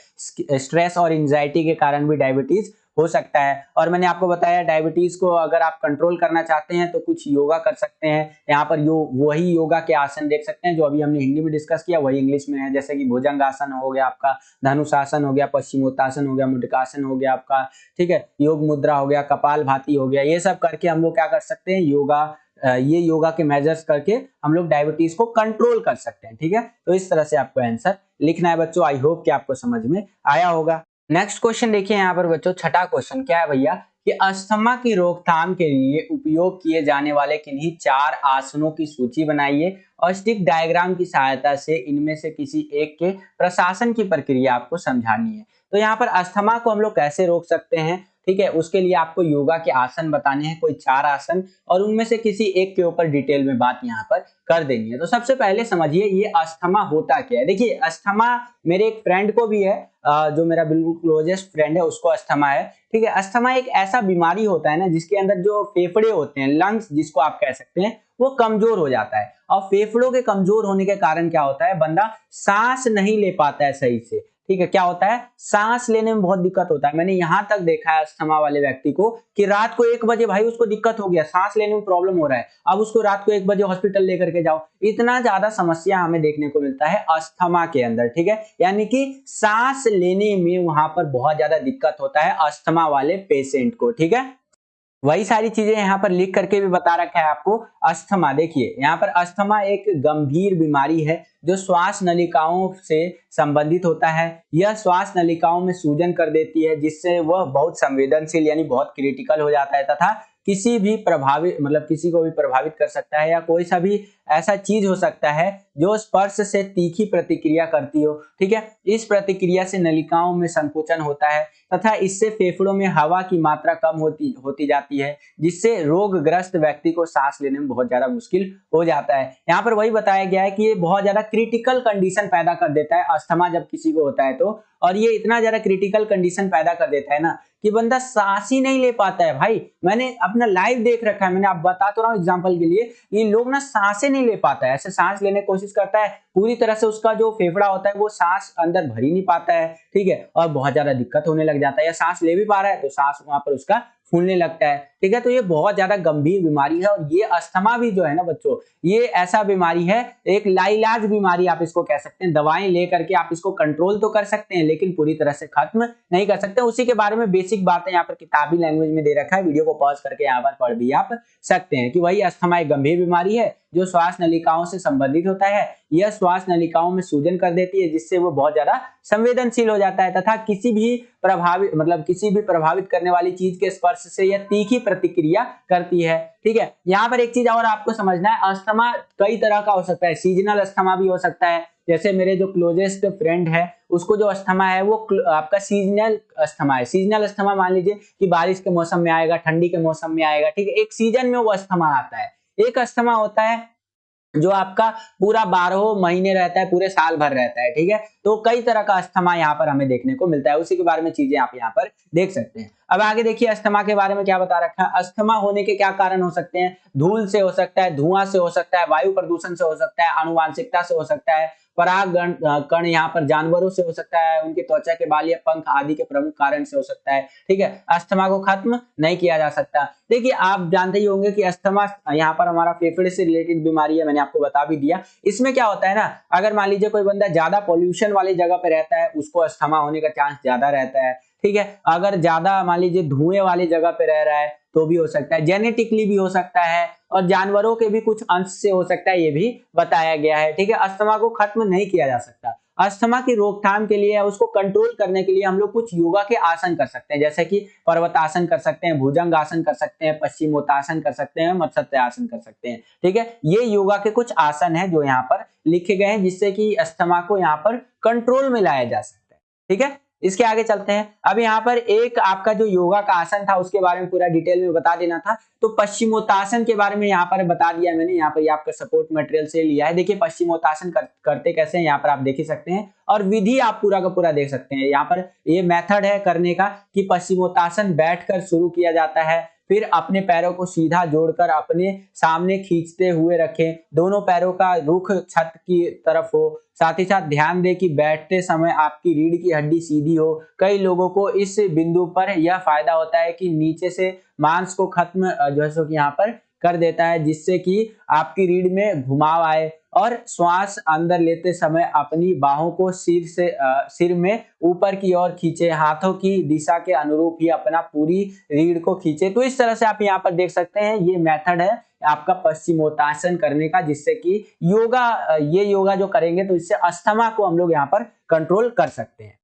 स्ट्रेस और एंजाइटी के कारण भी डायबिटीज हो सकता है। और मैंने आपको बताया डायबिटीज को अगर आप कंट्रोल करना चाहते हैं तो कुछ योगा कर सकते हैं। यहाँ पर वही योगा के आसन देख सकते हैं जो अभी हमने हिंदी में डिस्कस किया, वही इंग्लिश में है, जैसे कि भुजंग आसन हो गया आपका, धनुषासन हो गया, पश्चिमोत्तासन हो गया, मुंडकासन हो गया आपका, ठीक है, योग मुद्रा हो गया, कपाल भाती हो गया। ये सब करके हम लोग क्या कर सकते हैं, ये योगा के मेजर्स करके हम लोग डायबिटीज को कंट्रोल कर सकते हैं, ठीक है। तो इस तरह से आपको आंसर लिखना है बच्चों। आई होप कि आपको समझ में आया होगा। नेक्स्ट क्वेश्चन देखिए यहाँ पर बच्चों, छठा क्वेश्चन क्या है भैया, कि अस्थमा की रोकथाम के लिए उपयोग किए जाने वाले किन्हीं 4 आसनों की सूची बनाइए और स्टिक डायग्राम की सहायता से इनमें से किसी एक के प्रशासन की प्रक्रिया आपको समझानी है। तो यहाँ पर अस्थमा को हम लोग कैसे रोक सकते हैं, ठीक है, उसके लिए आपको योगा के आसन बताने हैं, कोई 4 आसन, और उनमें से किसी एक के ऊपर डिटेल में बात यहाँ पर कर देनी है। तो सबसे पहले समझिए ये अस्थमा होता क्या है। देखिए अस्थमा मेरे एक फ्रेंड को भी है, जो मेरा बिल्कुल क्लोजेस्ट फ्रेंड है उसको अस्थमा है, ठीक है। अस्थमा एक ऐसा बीमारी होता है ना जिसके अंदर जो फेफड़े होते हैं, लंग्स जिसको आप कह सकते हैं, वो कमजोर हो जाता है। और फेफड़ों के कमजोर होने के कारण क्या होता है, बंदा सांस नहीं ले पाता है सही से, ठीक है। क्या होता है, सांस लेने में बहुत दिक्कत होता है। मैंने यहां तक देखा है अस्थमा वाले व्यक्ति को कि रात को 1 बजे भाई उसको दिक्कत हो गया, सांस लेने में प्रॉब्लम हो रहा है, अब उसको रात को 1 बजे हॉस्पिटल लेकर के जाओ। इतना ज्यादा समस्या हमें देखने को मिलता है अस्थमा के अंदर, ठीक है, यानी कि सांस लेने में वहां पर बहुत ज्यादा दिक्कत होता है अस्थमा वाले पेशेंट को, ठीक है। वही सारी चीजें यहाँ पर लिख करके भी बता रखा है आपको। अस्थमा देखिए यहाँ पर, अस्थमा एक गंभीर बीमारी है जो श्वास नलिकाओं से संबंधित होता है। यह श्वास नलिकाओं में सूजन कर देती है जिससे वह बहुत संवेदनशील यानी बहुत क्रिटिकल हो जाता है, तथा किसी को भी प्रभावित कर सकता है, या कोई सा भी ऐसा चीज हो सकता है जो स्पर्श से तीखी प्रतिक्रिया करती हो, ठीक है। इस प्रतिक्रिया से नलिकाओं में संकोचन होता है तथा इससे फेफड़ों में हवा की मात्रा कम होती जाती है, जिससे रोगग्रस्त व्यक्ति को सांस लेने में बहुत ज्यादा मुश्किल हो जाता है। यहाँ पर वही बताया गया है कि ये बहुत ज्यादा क्रिटिकल कंडीशन पैदा कर देता है अस्थमा जब किसी को होता है तो, और ये इतना ज्यादा क्रिटिकल कंडीशन पैदा कर देता है ना कि बंदा सांस ही नहीं ले पाता है। भाई मैंने अपना लाइव देख रखा है, मैंने आप बता तो रहा हूँ एग्जांपल के लिए, ये लोग ना सांसें नहीं ले पाता है, ऐसे सांस लेने की कोशिश करता है, पूरी तरह से उसका जो फेफड़ा होता है वो सांस अंदर भर ही नहीं पाता है, ठीक है, और बहुत ज्यादा दिक्कत होने लग जाता है, या सांस ले भी पा रहा है तो सांस वहां पर उसका फूलने लगता है, ठीक है। तो ये बहुत ज्यादा गंभीर बीमारी है और ये अस्थमा भी जो है ना बच्चों, ये ऐसा बीमारी है, एक लाइलाज बीमारी आप इसको कह सकते हैं। दवाएं लेकर के आप इसको कंट्रोल तो कर सकते हैं लेकिन पूरी तरह से खत्म नहीं कर सकते। उसी के बारे में बेसिक बातें यहाँ पर किताबी लैंग्वेज में दे रखा है, वीडियो को पॉज करके यहाँ पर पढ़ भी आप सकते हैं कि वही अस्थमा एक गंभीर बीमारी है जो श्वास नलिकाओं से संबंधित होता है। यह श्वास नलिकाओं में सूजन कर देती है जिससे वो बहुत ज्यादा संवेदनशील हो जाता है तथा किसी भी प्रभावित करने वाली चीज के स्पर्श से यह तीखी प्रतिक्रिया करती है। ठीक है, यहाँ पर एक चीज और आपको समझना है, अस्थमा कई तरह का हो सकता है। सीजनल अस्थमा भी हो सकता है, जैसे मेरे जो क्लोजेस्ट फ्रेंड है उसको जो अस्थमा है वो आपका सीजनल अस्थमा है। सीजनल अस्थमा मान लीजिए कि बारिश के मौसम में आएगा, ठंडी के मौसम में आएगा, ठीक है, एक सीजन में वो अस्थमा आता है। एक अस्थमा होता है जो आपका पूरा 12 महीने रहता है, पूरे साल भर रहता है। ठीक है, तो कई तरह का अस्थमा यहाँ पर हमें देखने को मिलता है, उसी के बारे में चीजें आप यहाँ पर देख सकते हैं। अब आगे देखिए अस्थमा के बारे में क्या बता रखा है। अस्थमा होने के क्या कारण हो सकते हैं? धूल से हो सकता है, धुआं से हो सकता है, वायु प्रदूषण से हो सकता है, आनुवांशिकता से हो सकता है, परागण कण यहाँ पर जानवरों से हो सकता है, उनकी त्वचा के बाल या पंख आदि के प्रमुख कारण से हो सकता है। ठीक है, अस्थमा को खत्म नहीं किया जा सकता। देखिए आप जानते ही होंगे कि अस्थमा यहाँ पर हमारा फेफड़े से रिलेटेड बीमारी है, मैंने आपको बता भी दिया। इसमें क्या होता है ना, अगर मान लीजिए कोई बंदा ज्यादा पॉल्यूशन वाली जगह पे रहता है उसको अस्थमा होने का चांस ज्यादा रहता है। ठीक है, अगर ज्यादा मान लीजिए धुएं वाली जगह पे रह रहा है तो भी हो सकता है, जेनेटिकली भी हो सकता है और जानवरों के भी कुछ अंश से हो सकता है, ये भी बताया गया है। ठीक है, अस्थमा को खत्म नहीं किया जा सकता। अस्थमा की रोकथाम के लिए, उसको कंट्रोल करने के लिए हम लोग कुछ योगा के आसन कर सकते हैं, जैसे कि पर्वतासन कर सकते हैं, भुजंग आसन कर सकते हैं, पश्चिमोत्तासन कर सकते हैं, मत्स्यासन कर सकते हैं। ठीक है, ये योगा के कुछ आसन है जो यहाँ पर लिखे गए हैं जिससे कि अस्थमा को यहाँ पर कंट्रोल में लाया जा सकता है। ठीक है, इसके आगे चलते हैं। अब यहाँ पर एक आपका जो योगा का आसन था उसके बारे में पूरा डिटेल में बता देना था, तो पश्चिमोत्तासन के बारे में यहाँ पर बता दिया मैंने। यहाँ पर ये आपका सपोर्ट मटेरियल से लिया है। देखिए पश्चिमोत्तासन करते कैसे हैं यहाँ पर आप देख ही सकते हैं और विधि आप पूरा का पूरा देख सकते हैं। यहाँ पर ये मेथड है करने का कि पश्चिमोत्तासन बैठकर शुरू किया जाता है, फिर अपने पैरों को सीधा जोड़कर अपने सामने खींचते हुए रखें, दोनों पैरों का रुख छत की तरफ हो। साथ ही साथ ध्यान दें कि बैठते समय आपकी रीढ़ की हड्डी सीधी हो। कई लोगों को इस बिंदु पर यह फायदा होता है कि नीचे से मांस को खत्म जो है सो कि यहाँ पर कर देता है, जिससे कि आपकी रीढ़ में घुमाव आए और श्वास अंदर लेते समय अपनी बाहों को सिर में ऊपर की ओर खींचे, हाथों की दिशा के अनुरूप ही अपना पूरी रीढ़ को खींचे। तो इस तरह से आप यहाँ पर देख सकते हैं, ये मेथड है आपका पश्चिमोत्तासन करने का, जिससे कि ये योगा जो करेंगे तो इससे अस्थमा को हम लोग यहाँ पर कंट्रोल कर सकते हैं।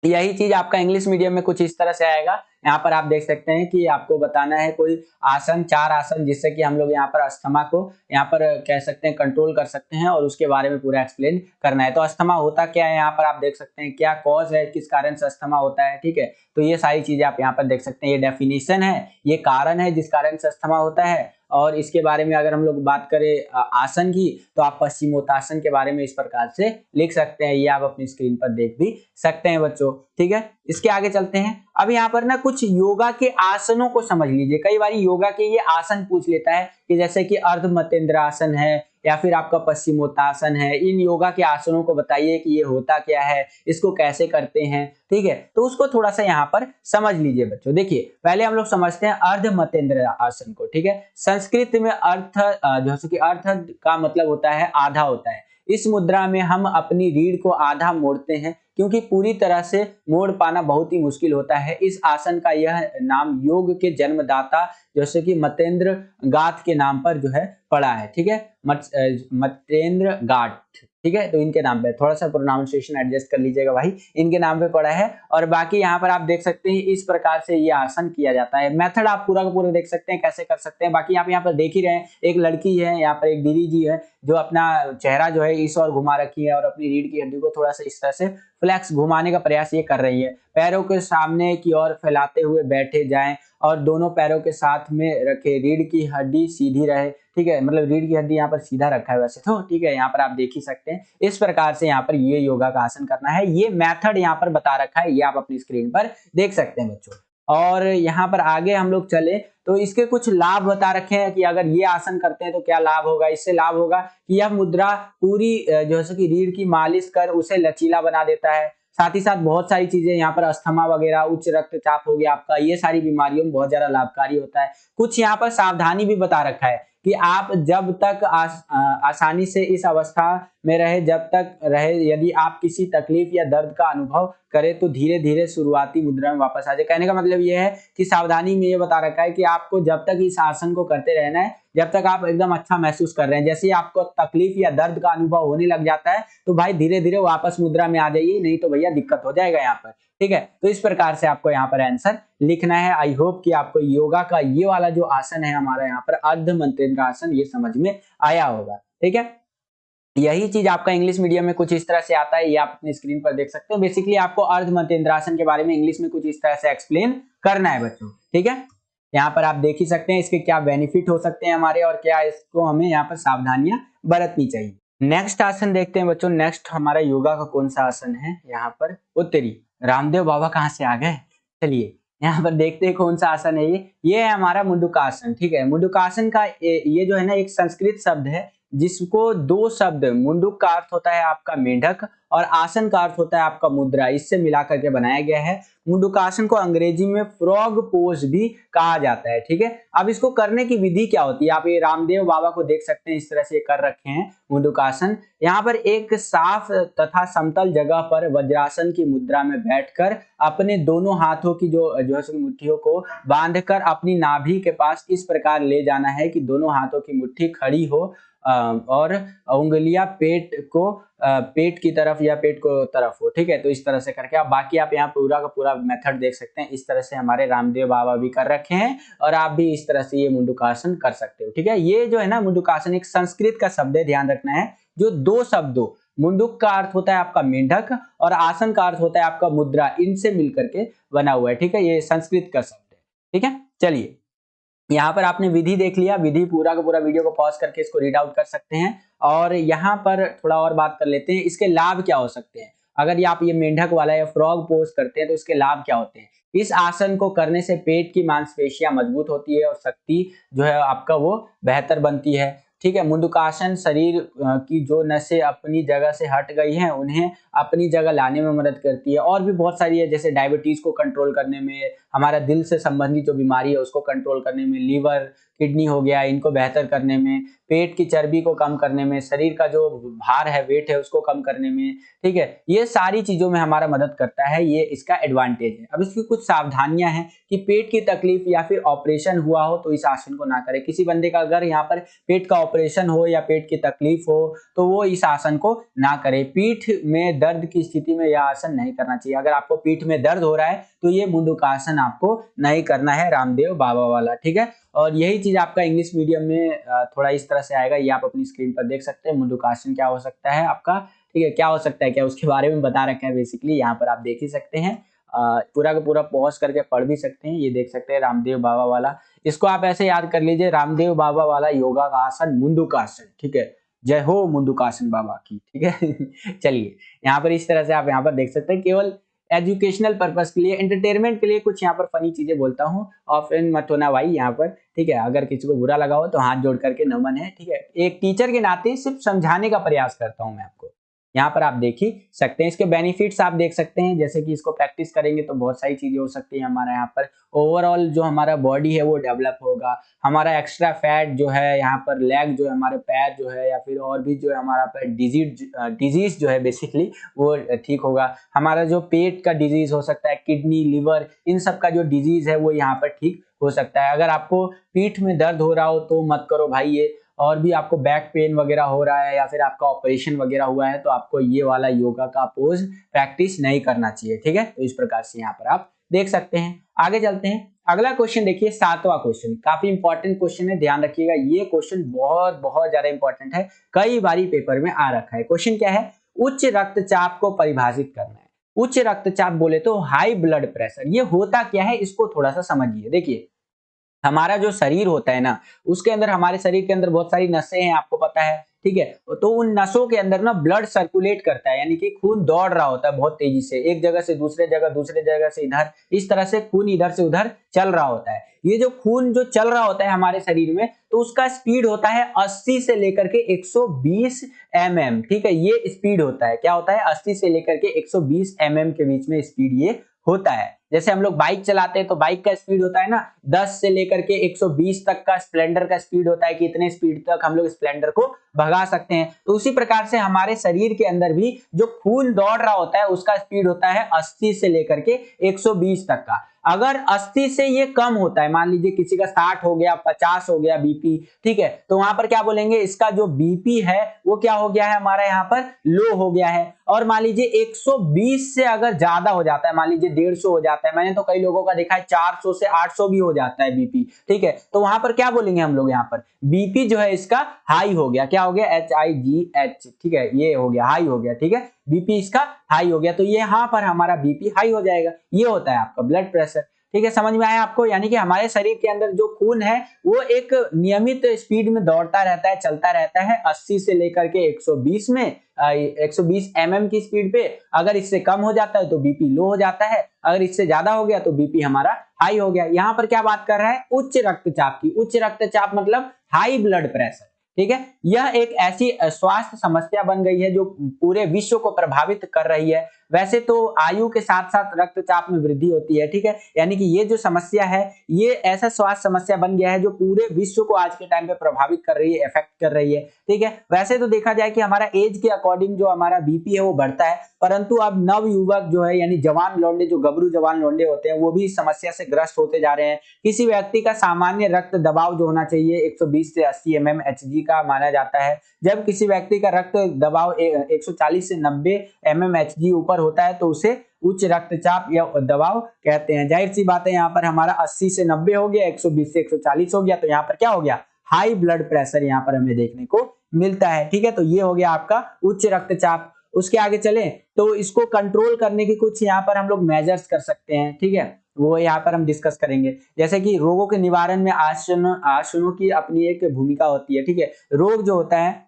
यही चीज आपका इंग्लिश मीडियम में कुछ इस तरह से आएगा। यहाँ पर आप देख सकते हैं कि आपको बताना है कोई आसन, 4 आसन, जिससे कि हम लोग यहाँ पर अस्थमा को यहाँ पर कह सकते हैं कंट्रोल कर सकते हैं और उसके बारे में पूरा एक्सप्लेन करना है। तो अस्थमा होता क्या है यहाँ पर आप देख सकते हैं, क्या कॉज है, किस कारण से अस्थमा होता है। ठीक है, तो ये सारी चीजें आप यहाँ पर देख सकते हैं। ये डेफिनेशन है, ये कारण है जिस कारण से अस्थमा होता है। और इसके बारे में अगर हम लोग बात करें आसन की, तो आप पश्चिमोत्तासन के बारे में इस प्रकार से लिख सकते हैं। ये आप अपनी स्क्रीन पर देख भी सकते हैं बच्चों। ठीक है, इसके आगे चलते हैं। अब यहाँ पर ना कुछ योगा के आसनों को समझ लीजिए। कई बार योगा के ये आसन पूछ लेता है कि जैसे कि अर्ध मतेंद्र आसन है या फिर आपका पश्चिमोत्तासन है, इन योगा के आसनों को बताइए कि ये होता क्या है, इसको कैसे करते हैं। ठीक है, तो उसको थोड़ा सा यहाँ पर समझ लीजिए बच्चों। देखिए पहले हम लोग समझते हैं अर्ध मतेंद्र आसन को। ठीक है, संस्कृत में अर्थ जैसे कि अर्थ का मतलब होता है आधा होता है। इस मुद्रा में हम अपनी रीढ़ को आधा मोड़ते हैं क्योंकि पूरी तरह से मोड़ पाना बहुत ही मुश्किल होता है। इस आसन का यह नाम योग के जन्मदाता जैसे कि मतेंद्र गाथ के नाम पर जो है पड़ा है। ठीक है, मतेंद्र गाथ। ठीक है, तो इनके नाम पे थोड़ा सा प्रोनाउंसिएशन एडजस्ट कर लीजिएगा भाई, इनके नाम पे पड़ा है। और बाकी यहाँ पर आप देख सकते हैं इस प्रकार से ये आसन किया जाता है। मेथड आप पूरा का पूरा देख सकते हैं कैसे कर सकते हैं। बाकी आप यहाँ पर देख ही रहे हैं, एक लड़की है यहाँ पर, एक दीदी जी है जो अपना चेहरा जो है इस ओर घुमा रखी है और अपनी रीढ़ की हड्डी को थोड़ा सा इस तरह से फ्लेक्स घुमाने का प्रयास ये कर रही है। पैरों के सामने की ओर फैलाते हुए बैठे जाएं और दोनों पैरों के साथ में रखे, रीढ़ की हड्डी सीधी रहे। ठीक है, मतलब रीढ़ की हड्डी यहाँ पर सीधा रखा है वैसे तो। ठीक है, यहाँ पर आप देख ही सकते हैं इस प्रकार से यहाँ पर ये योगा का आसन करना है। ये मेथड यहाँ पर बता रखा है, ये आप अपनी स्क्रीन पर देख सकते हैं बच्चों। और यहाँ पर आगे हम लोग चले तो इसके कुछ लाभ बता रखे हैं कि अगर ये आसन करते हैं तो क्या लाभ होगा। इससे लाभ होगा कि यह मुद्रा पूरी जो है कि रीढ़ की मालिश कर उसे लचीला बना देता है। साथ ही साथ बहुत सारी चीजें यहाँ पर अस्थमा वगैरह, उच्च रक्तचाप हो गया आपका, ये सारी बीमारियों में बहुत ज्यादा लाभकारी होता है। कुछ यहाँ पर सावधानी भी बता रखा है कि आप जब तक आसानी से इस अवस्था में रहे, जब तक रहे, यदि आप किसी तकलीफ या दर्द का अनुभव करें तो धीरे धीरे शुरुआती मुद्रा में वापस आ जाए। कहने का मतलब ये है कि सावधानी में ये बता रखा है कि आपको जब तक इस आसन को करते रहना है, जब तक आप एकदम अच्छा महसूस कर रहे हैं। जैसे ही आपको तकलीफ या दर्द का अनुभव होने लग जाता है तो भाई धीरे धीरे वापस मुद्रा में आ जाइए, नहीं तो भैया दिक्कत हो जाएगा यहाँ पर। ठीक है, तो इस प्रकार से आपको यहाँ पर आंसर लिखना है। आई होप कि आपको योगा का ये वाला जो आसन है हमारा यहाँ पर अर्ध मंत्रेंद्र आसन, ये समझ में आया होगा। ठीक है, यही चीज आपका इंग्लिश मीडियम में कुछ इस तरह से आता है, ये आप अपनी स्क्रीन पर देख सकते हैं। बेसिकली आपको अर्ध मंत्रेंद्रासन के बारे में इंग्लिश में कुछ इस तरह से एक्सप्लेन करना है बच्चों। ठीक है, यहाँ पर आप देख ही सकते हैं इसके क्या बेनिफिट हो सकते हैं हमारे, और क्या इसको हमें यहाँ पर सावधानियां बरतनी चाहिए। नेक्स्ट आसन देखते हैं बच्चों। नेक्स्ट हमारा योगा का कौन सा आसन है यहाँ पर, उत्तरी। रामदेव बाबा कहाँ से आ गए, चलिए यहाँ पर देखते हैं कौन सा आसन है ये है हमारा मुंडुकासन। ठीक है, मुंडुकासन का ये जो है ना एक संस्कृत शब्द है, जिसको दो शब्द, मुंडुक का अर्थ होता है आपका मेंढक और आसन का अर्थ होता है आपका मुद्रा, इससे मिला करके बनाया गया है। मुंडुकासन को अंग्रेजी में फ्रॉग पोज भी कहा जाता है। ठीक है, अब इसको करने की विधि क्या होती है, आप ये रामदेव बाबा को देख सकते हैं, इस तरह से कर रखे हैं मुंडुकासन। यहाँ पर एक साफ तथा समतल जगह पर वज्रासन की मुद्रा में बैठकर अपने दोनों हाथों की जो है मुट्ठियों को बांधकर अपनी नाभि के पास इस प्रकार ले जाना है कि दोनों हाथों की मुट्ठी खड़ी हो और उंगलियां पेट की तरफ या पेट को तरफ हो। ठीक है, तो इस तरह से करके आप, बाकी आप यहाँ पूरा का पूरा मेथड देख सकते हैं। इस तरह से हमारे रामदेव बाबा भी कर रखे हैं और आप भी इस तरह से ये मुंडुकासन कर सकते हो। ठीक है, ये जो है ना मुंडुकासन एक संस्कृत का शब्द है, ध्यान रखना है। जो दो शब्दों, मुंडुक का अर्थ होता है आपका मेंढक और आसन का अर्थ होता है आपका मुद्रा, इनसे मिलकर के बना हुआ है। ठीक है, ये संस्कृत का शब्द है। ठीक है, चलिए यहाँ पर आपने विधि देख लिया, विधि पूरा का पूरा वीडियो को पॉज करके इसको रीड आउट कर सकते हैं। और यहाँ पर थोड़ा और बात कर लेते हैं, इसके लाभ क्या हो सकते हैं। अगर आप ये मेंढक वाला या फ्रॉग पोज करते हैं तो इसके लाभ क्या होते हैं। इस आसन को करने से पेट की मांसपेशियां मजबूत होती है और शक्ति जो है आपका वो बेहतर बनती है। ठीक है, मुंडुकासन शरीर की जो नसें अपनी जगह से हट गई हैं उन्हें अपनी जगह लाने में मदद करती है। और भी बहुत सारी है, जैसे डायबिटीज को कंट्रोल करने में, हमारा दिल से संबंधित जो बीमारी है उसको कंट्रोल करने में, लीवर किडनी हो गया, इनको बेहतर करने में, पेट की चर्बी को कम करने में, शरीर का जो भार है, वेट है, उसको कम करने में। ठीक है, ये सारी चीजों में हमारा मदद करता है, ये इसका एडवांटेज है। अब इसकी कुछ सावधानियां हैं कि पेट की तकलीफ या फिर ऑपरेशन हुआ हो तो इस आसन को ना करें। किसी बंदे का अगर यहाँ पर पेट का ऑपरेशन हो या पेट की तकलीफ हो तो वो इस आसन को ना करे। पीठ में दर्द की स्थिति में यह आसन नहीं करना चाहिए। अगर आपको पीठ में दर्द हो रहा है तो ये मुंडुकासन आपको नहीं करना है, रामदेव बाबा वाला। ठीक है, और यही चीज आपका इंग्लिश मीडियम में थोड़ा इस तरह से आएगा, ये आप अपनी स्क्रीन पर देख सकते हैं। मुंडुकासन क्या हो सकता है आपका, ठीक है, क्या हो सकता है, क्या उसके बारे में बता रखा है बेसिकली, यहाँ पर आप देख ही सकते हैं। पूरा का पूरा पॉज करके पढ़ भी सकते हैं। ये देख सकते हैं रामदेव बाबा वाला, इसको आप ऐसे याद कर लीजिए, रामदेव बाबा वाला योगा का आसन मुंडुकासन। ठीक है, जय हो मुंडुकासन बाबा की। ठीक है चलिए यहाँ पर इस तरह से आप यहाँ पर देख सकते हैं। केवल एजुकेशनल पर्पस के लिए, एंटरटेनमेंट के लिए कुछ यहाँ पर फनी चीजें बोलता हूँ, ऑफेंड मत होना भाई यहाँ पर। ठीक है, अगर किसी को बुरा लगा हो तो हाथ जोड़ करके नमन है। ठीक है, एक टीचर के नाते सिर्फ समझाने का प्रयास करता हूँ मैं आपको। यहाँ पर आप देख ही सकते हैं, इसके बेनिफिट्स आप देख सकते हैं, जैसे कि इसको प्रैक्टिस करेंगे तो बहुत सारी चीजें हो सकती है हमारा यहाँ पर। ओवरऑल जो हमारा बॉडी है वो डेवलप होगा, हमारा एक्स्ट्रा फैट जो है यहाँ पर, लेग जो है, हमारे पैर जो है, या फिर और भी जो है हमारा पर डिजीज जो है बेसिकली वो ठीक होगा। हमारा जो पेट का डिजीज हो सकता है, किडनी, लिवर, इन सब का जो डिजीज है वो यहाँ पर ठीक हो सकता है। अगर आपको पीठ में दर्द हो रहा हो तो मत करो भाई ये, और भी आपको बैक पेन वगैरह हो रहा है या फिर आपका ऑपरेशन वगैरह हुआ है तो आपको ये वाला योगा का पोज प्रैक्टिस नहीं करना चाहिए। ठीक है, तो इस प्रकार से यहाँ पर आप देख सकते हैं। आगे चलते हैं, अगला क्वेश्चन देखिए, 7वां क्वेश्चन, काफी इंपॉर्टेंट क्वेश्चन है, ध्यान रखिएगा। ये क्वेश्चन बहुत बहुत ज्यादा इंपॉर्टेंट है, कई बारी पेपर में आ रखा है। क्वेश्चन क्या है, उच्च रक्तचाप को परिभाषित करना है। उच्च रक्तचाप बोले तो हाई ब्लड प्रेशर, ये होता क्या है इसको थोड़ा सा समझिए। देखिए हमारा जो शरीर होता है ना, उसके अंदर, हमारे शरीर के अंदर बहुत सारी नसें हैं, आपको पता है, ठीक है। तो उन नसों के अंदर ना ब्लड सर्कुलेट करता है, यानी कि खून दौड़ रहा होता है बहुत तेजी से, एक जगह से दूसरे जगह, दूसरे जगह से इधर, इस तरह से खून इधर से उधर चल रहा होता है। ये जो खून जो चल रहा होता है हमारे शरीर में, तो उसका स्पीड होता है 80 से लेकर के 120 mm, ठीक है। ये स्पीड होता है, क्या होता है, 80 से लेकर के 120 mm के बीच में स्पीड ये होता है। जैसे हम लोग बाइक चलाते हैं तो बाइक का स्पीड होता है ना 10 से लेकर के 120 तक का स्प्लेंडर का स्पीड होता है कि इतने स्पीड तक हम लोग स्प्लेंडर को भगा सकते हैं। तो उसी प्रकार से हमारे शरीर के अंदर भी जो खून दौड़ रहा होता है उसका स्पीड होता है 80 से लेकर के 120 तक का। अगर 80 से ये कम होता है, मान लीजिए किसी का 60 हो गया, 50 हो गया बीपी, ठीक है, तो वहां पर क्या बोलेंगे, इसका जो बीपी है वो क्या हो गया है, हमारा यहाँ पर लो हो गया है। और मान लीजिए 120 से अगर ज्यादा हो जाता है, मान लीजिए 150 हो जाता है, मैंने तो कई लोगों का देखा है 400 से 800 भी हो जाता है बीपी, ठीक है, तो वहां पर क्या बोलेंगे हम लोग, यहाँ पर बीपी जो है इसका हाई हो गया, क्या हो गया, HIGH, ठीक है, ये हो गया, हाई हो गया, ठीक है, बीपी इसका हाई हो गया, तो ये यहाँ पर हमारा बीपी हाई हो जाएगा। ये होता है आपका ब्लड प्रेशर, ठीक है, समझ में आया आपको। यानी कि हमारे शरीर के अंदर जो खून है वो एक नियमित स्पीड में दौड़ता रहता है, चलता रहता है 80 से लेकर के 120 में 120 mm की स्पीड पे। अगर इससे कम हो जाता है तो बीपी लो हो जाता है, अगर इससे ज्यादा हो गया तो बीपी हमारा हाई हो गया। यहाँ पर क्या बात कर रहा है, उच्च रक्तचाप की। उच्च रक्तचाप मतलब हाई ब्लड प्रेशर, ठीक है। यह एक ऐसी स्वास्थ्य समस्या बन गई है जो पूरे विश्व को प्रभावित कर रही है। वैसे तो आयु के साथ साथ रक्तचाप में वृद्धि होती है, ठीक है, यानी कि ये जो समस्या है ये ऐसा स्वास्थ्य समस्या बन गया है जो पूरे विश्व को आज के टाइम पे प्रभावित कर रही है, इफेक्ट कर रही है, ठीक है। वैसे तो देखा जाए कि हमारा एज के अकॉर्डिंग जो हमारा बीपी है वो बढ़ता है, परंतु अब नव युवक जो है, यानी जवान लौंडे, जो गबरू जवान लौंडे होते हैं, वो भी इस समस्या से ग्रस्त होते जा रहे हैं। किसी व्यक्ति का सामान्य रक्त दबाव जो होना चाहिए 120 से 80 mmHg का माना जाता है। जब किसी व्यक्ति का रक्त दबाव 140 से 90 mmHg ऊपर होता है तो उसे उच्च रक्तचाप या दबाव कहते हैं। जाहिर सी बात है, यहाँ पर हमारा 80 से 90 हो गया, 120 से 140 हो गया, तो यहाँ पर क्या हो गया, हाई ब्लड प्रेशर यहाँ पर हमें देखने को मिलता है, ठीक है। तो ये हो गया आपका उच्च रक्तचाप। उसके आगे चलें तो इसको कंट्रोल करने की कुछ यहाँ पर हम लोग मेजर्स कर सकते हैं, ठीक है, वो यहाँ पर हम डिस्कस करेंगे। जैसे कि रोगों के निवारण में आसनों की अपनी एक भूमिका होती है, ठीक है। रोग जो होता है,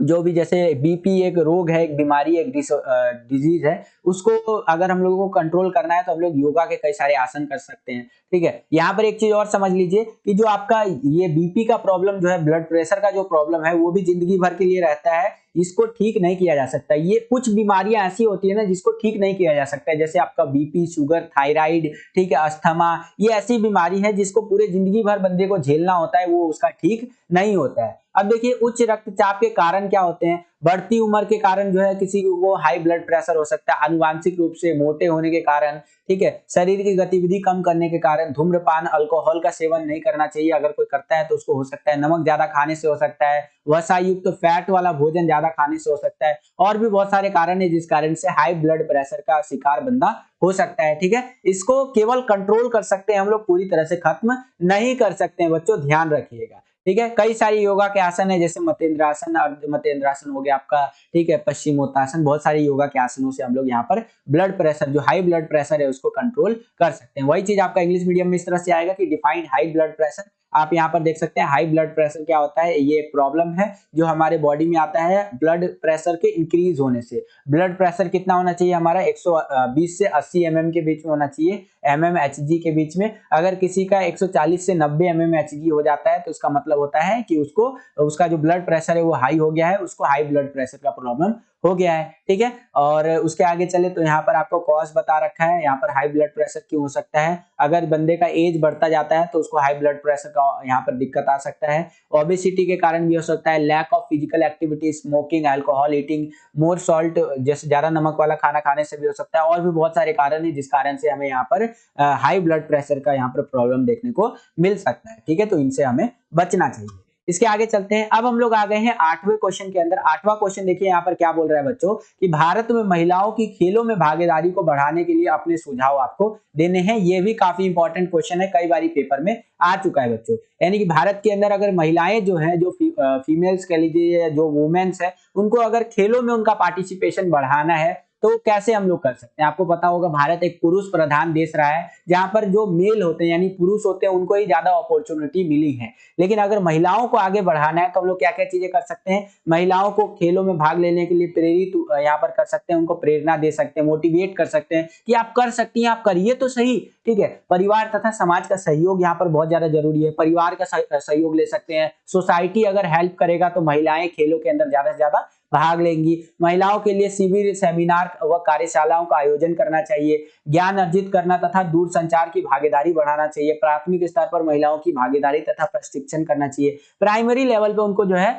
जो भी, जैसे बीपी एक रोग है, एक बीमारी, एक डिजीज है, उसको अगर हम लोगों को कंट्रोल करना है तो हम लोग योगा के कई सारे आसन कर सकते हैं, ठीक है। यहाँ पर एक चीज और समझ लीजिए कि जो आपका ये बीपी का प्रॉब्लम जो है, ब्लड प्रेशर का जो प्रॉब्लम है, वो भी जिंदगी भर के लिए रहता है, इसको ठीक नहीं किया जा सकता। ये कुछ बीमारियां ऐसी होती है ना जिसको ठीक नहीं किया जा सकता है, जैसे आपका बीपी, शुगर, थायराइड, ठीक है, अस्थमा, ये ऐसी बीमारी है जिसको पूरे जिंदगी भर बंदे को झेलना होता है, वो उसका ठीक नहीं होता है। अब देखिए उच्च रक्तचाप के कारण क्या होते हैं, बढ़ती उम्र के कारण जो है किसी को हाई ब्लड प्रेशर हो सकता है, आनुवांशिक रूप से मोटे होने के कारण, ठीक है, शरीर की गतिविधि कम करने के कारण, धूम्रपान, अल्कोहल का सेवन नहीं करना चाहिए, अगर कोई करता है तो उसको हो सकता है, नमक ज्यादा खाने से हो सकता है, वसा युक्त फैट वाला भोजन ज्यादा खाने से हो सकता है, और भी बहुत सारे कारण है जिस कारण से हाई ब्लड प्रेशर का शिकार बंदा हो सकता है, ठीक है। इसको केवल कंट्रोल कर सकते हैं हम लोग, पूरी तरह से खत्म नहीं कर सकते हैं बच्चों, ध्यान रखिएगा, ठीक है। कई सारी योगा के आसन है, जैसे मतेंद्रासन, अर्ध मतेंद्रासन हो गया आपका, ठीक है, पश्चिमोत्तासन, बहुत सारी योगा के आसनों से हम लोग यहाँ पर ब्लड प्रेशर, जो हाई ब्लड प्रेशर है, उसको कंट्रोल कर सकते हैं। वही चीज आपका इंग्लिश मीडियम में इस तरह से आएगा कि डिफाइंड हाई ब्लड प्रेशर। आप यहाँ पर देख सकते हैं हाई ब्लड प्रेशर क्या होता है, ये एक प्रॉब्लम है जो हमारे बॉडी में आता है ब्लड प्रेशर के इंक्रीज होने से। ब्लड प्रेशर कितना होना चाहिए हमारा, 120 से 80 mm के बीच में होना चाहिए, mmHg के बीच में। अगर किसी का 140 से 90 mmHg हो जाता है तो इसका मतलब होता है कि उसका जो ब्लड प्रेशर है वो हाई हो गया है, उसको हाई ब्लड प्रेशर का प्रॉब्लम हो गया है, ठीक है। और उसके आगे चले तो यहाँ पर आपको कॉज बता रखा है, यहाँ पर हाई ब्लड प्रेशर क्यों हो सकता है। अगर बंदे का एज बढ़ता जाता है तो उसको हाई ब्लड प्रेशर का यहाँ पर दिक्कत आ सकता है। ओबेसिटी के कारण भी हो सकता है, lack of physical activity, smoking, alcohol, eating more salt, जैसे ज्यादा नमक वाला खाना खाने से भी हो सकता है, और भी बहुत सारे कारण है जिस कारण से हमें यहाँ पर हाई ब्लड प्रेशर का यहाँ पर प्रॉब्लम देखने को मिल सकता है, ठीक है। तो इनसे हमें बचना चाहिए। इसके आगे चलते हैं। अब हम लोग आ गए हैं 8वें क्वेश्चन के अंदर। 8वां क्वेश्चन देखिए यहाँ पर क्या बोल रहा है बच्चों, कि भारत में महिलाओं की खेलों में भागीदारी को बढ़ाने के लिए अपने सुझाव आपको देने हैं। ये भी काफी इंपॉर्टेंट क्वेश्चन है, कई बार पेपर में आ चुका है बच्चों। यानी कि भारत के अंदर अगर महिलाएं जो है, जो फीमेल्स कह लीजिए, जो वुमेन्स है, उनको अगर खेलों में उनका पार्टिसिपेशन बढ़ाना है तो कैसे हम लोग कर सकते हैं? आपको पता होगा भारत एक पुरुष प्रधान देश रहा है, जहां पर जो मेल होते हैं यानी पुरुष होते हैं उनको ही ज्यादा अपॉर्चुनिटी मिली है। लेकिन अगर महिलाओं को आगे बढ़ाना है तो हम लोग क्या क्या चीजें कर सकते हैं? महिलाओं को खेलों में भाग लेने के लिए प्रेरित यहाँ पर कर सकते हैं, उनको प्रेरणा दे सकते हैं, मोटिवेट कर सकते हैं कि आप कर सकती हैं, आप करिए तो सही। ठीक है, परिवार तथा समाज का सहयोग यहाँ पर बहुत ज्यादा जरूरी है। परिवार का सहयोग ले सकते हैं, सोसाइटी अगर हेल्प करेगा तो महिलाएं खेलों के अंदर ज्यादा से ज्यादा भाग लेंगी। महिलाओं के लिए शिविर, सेमिनार व कार्यशालाओं का आयोजन करना चाहिए। ज्ञान अर्जित करना तथा दूरसंचार की भागीदारी बढ़ाना चाहिए। प्राथमिक स्तर पर महिलाओं की भागीदारी तथा प्रशिक्षण करना चाहिए। प्राइमरी लेवल पे उनको जो है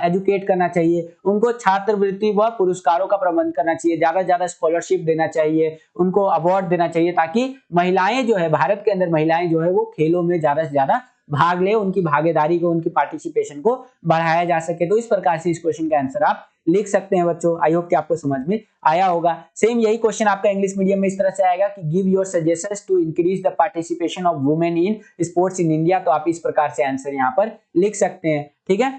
एजुकेट करना चाहिए। उनको छात्रवृत्ति व पुरस्कारों का प्रबंध करना चाहिए। ज्यादा से ज्यादा स्कॉलरशिप देना चाहिए, उनको अवार्ड देना चाहिए, ताकि महिलाएं जो है, भारत के अंदर महिलाएं जो है वो खेलों में ज्यादा से ज्यादा भाग ले, उनकी भागीदारी को, उनकी पार्टिसिपेशन को बढ़ाया जा सके। तो इस प्रकार से इस क्वेश्चन का आंसर आप लिख सकते हैं बच्चों। आई होप कि आपको समझ में आया होगा। सेम यही क्वेश्चन आपका इंग्लिश मीडियम में इस तरह से आएगा कि give your suggestions to increase the participation of women in sports in India. तो आप इस प्रकार से आंसर यहाँ पर लिख सकते हैं। ठीक है,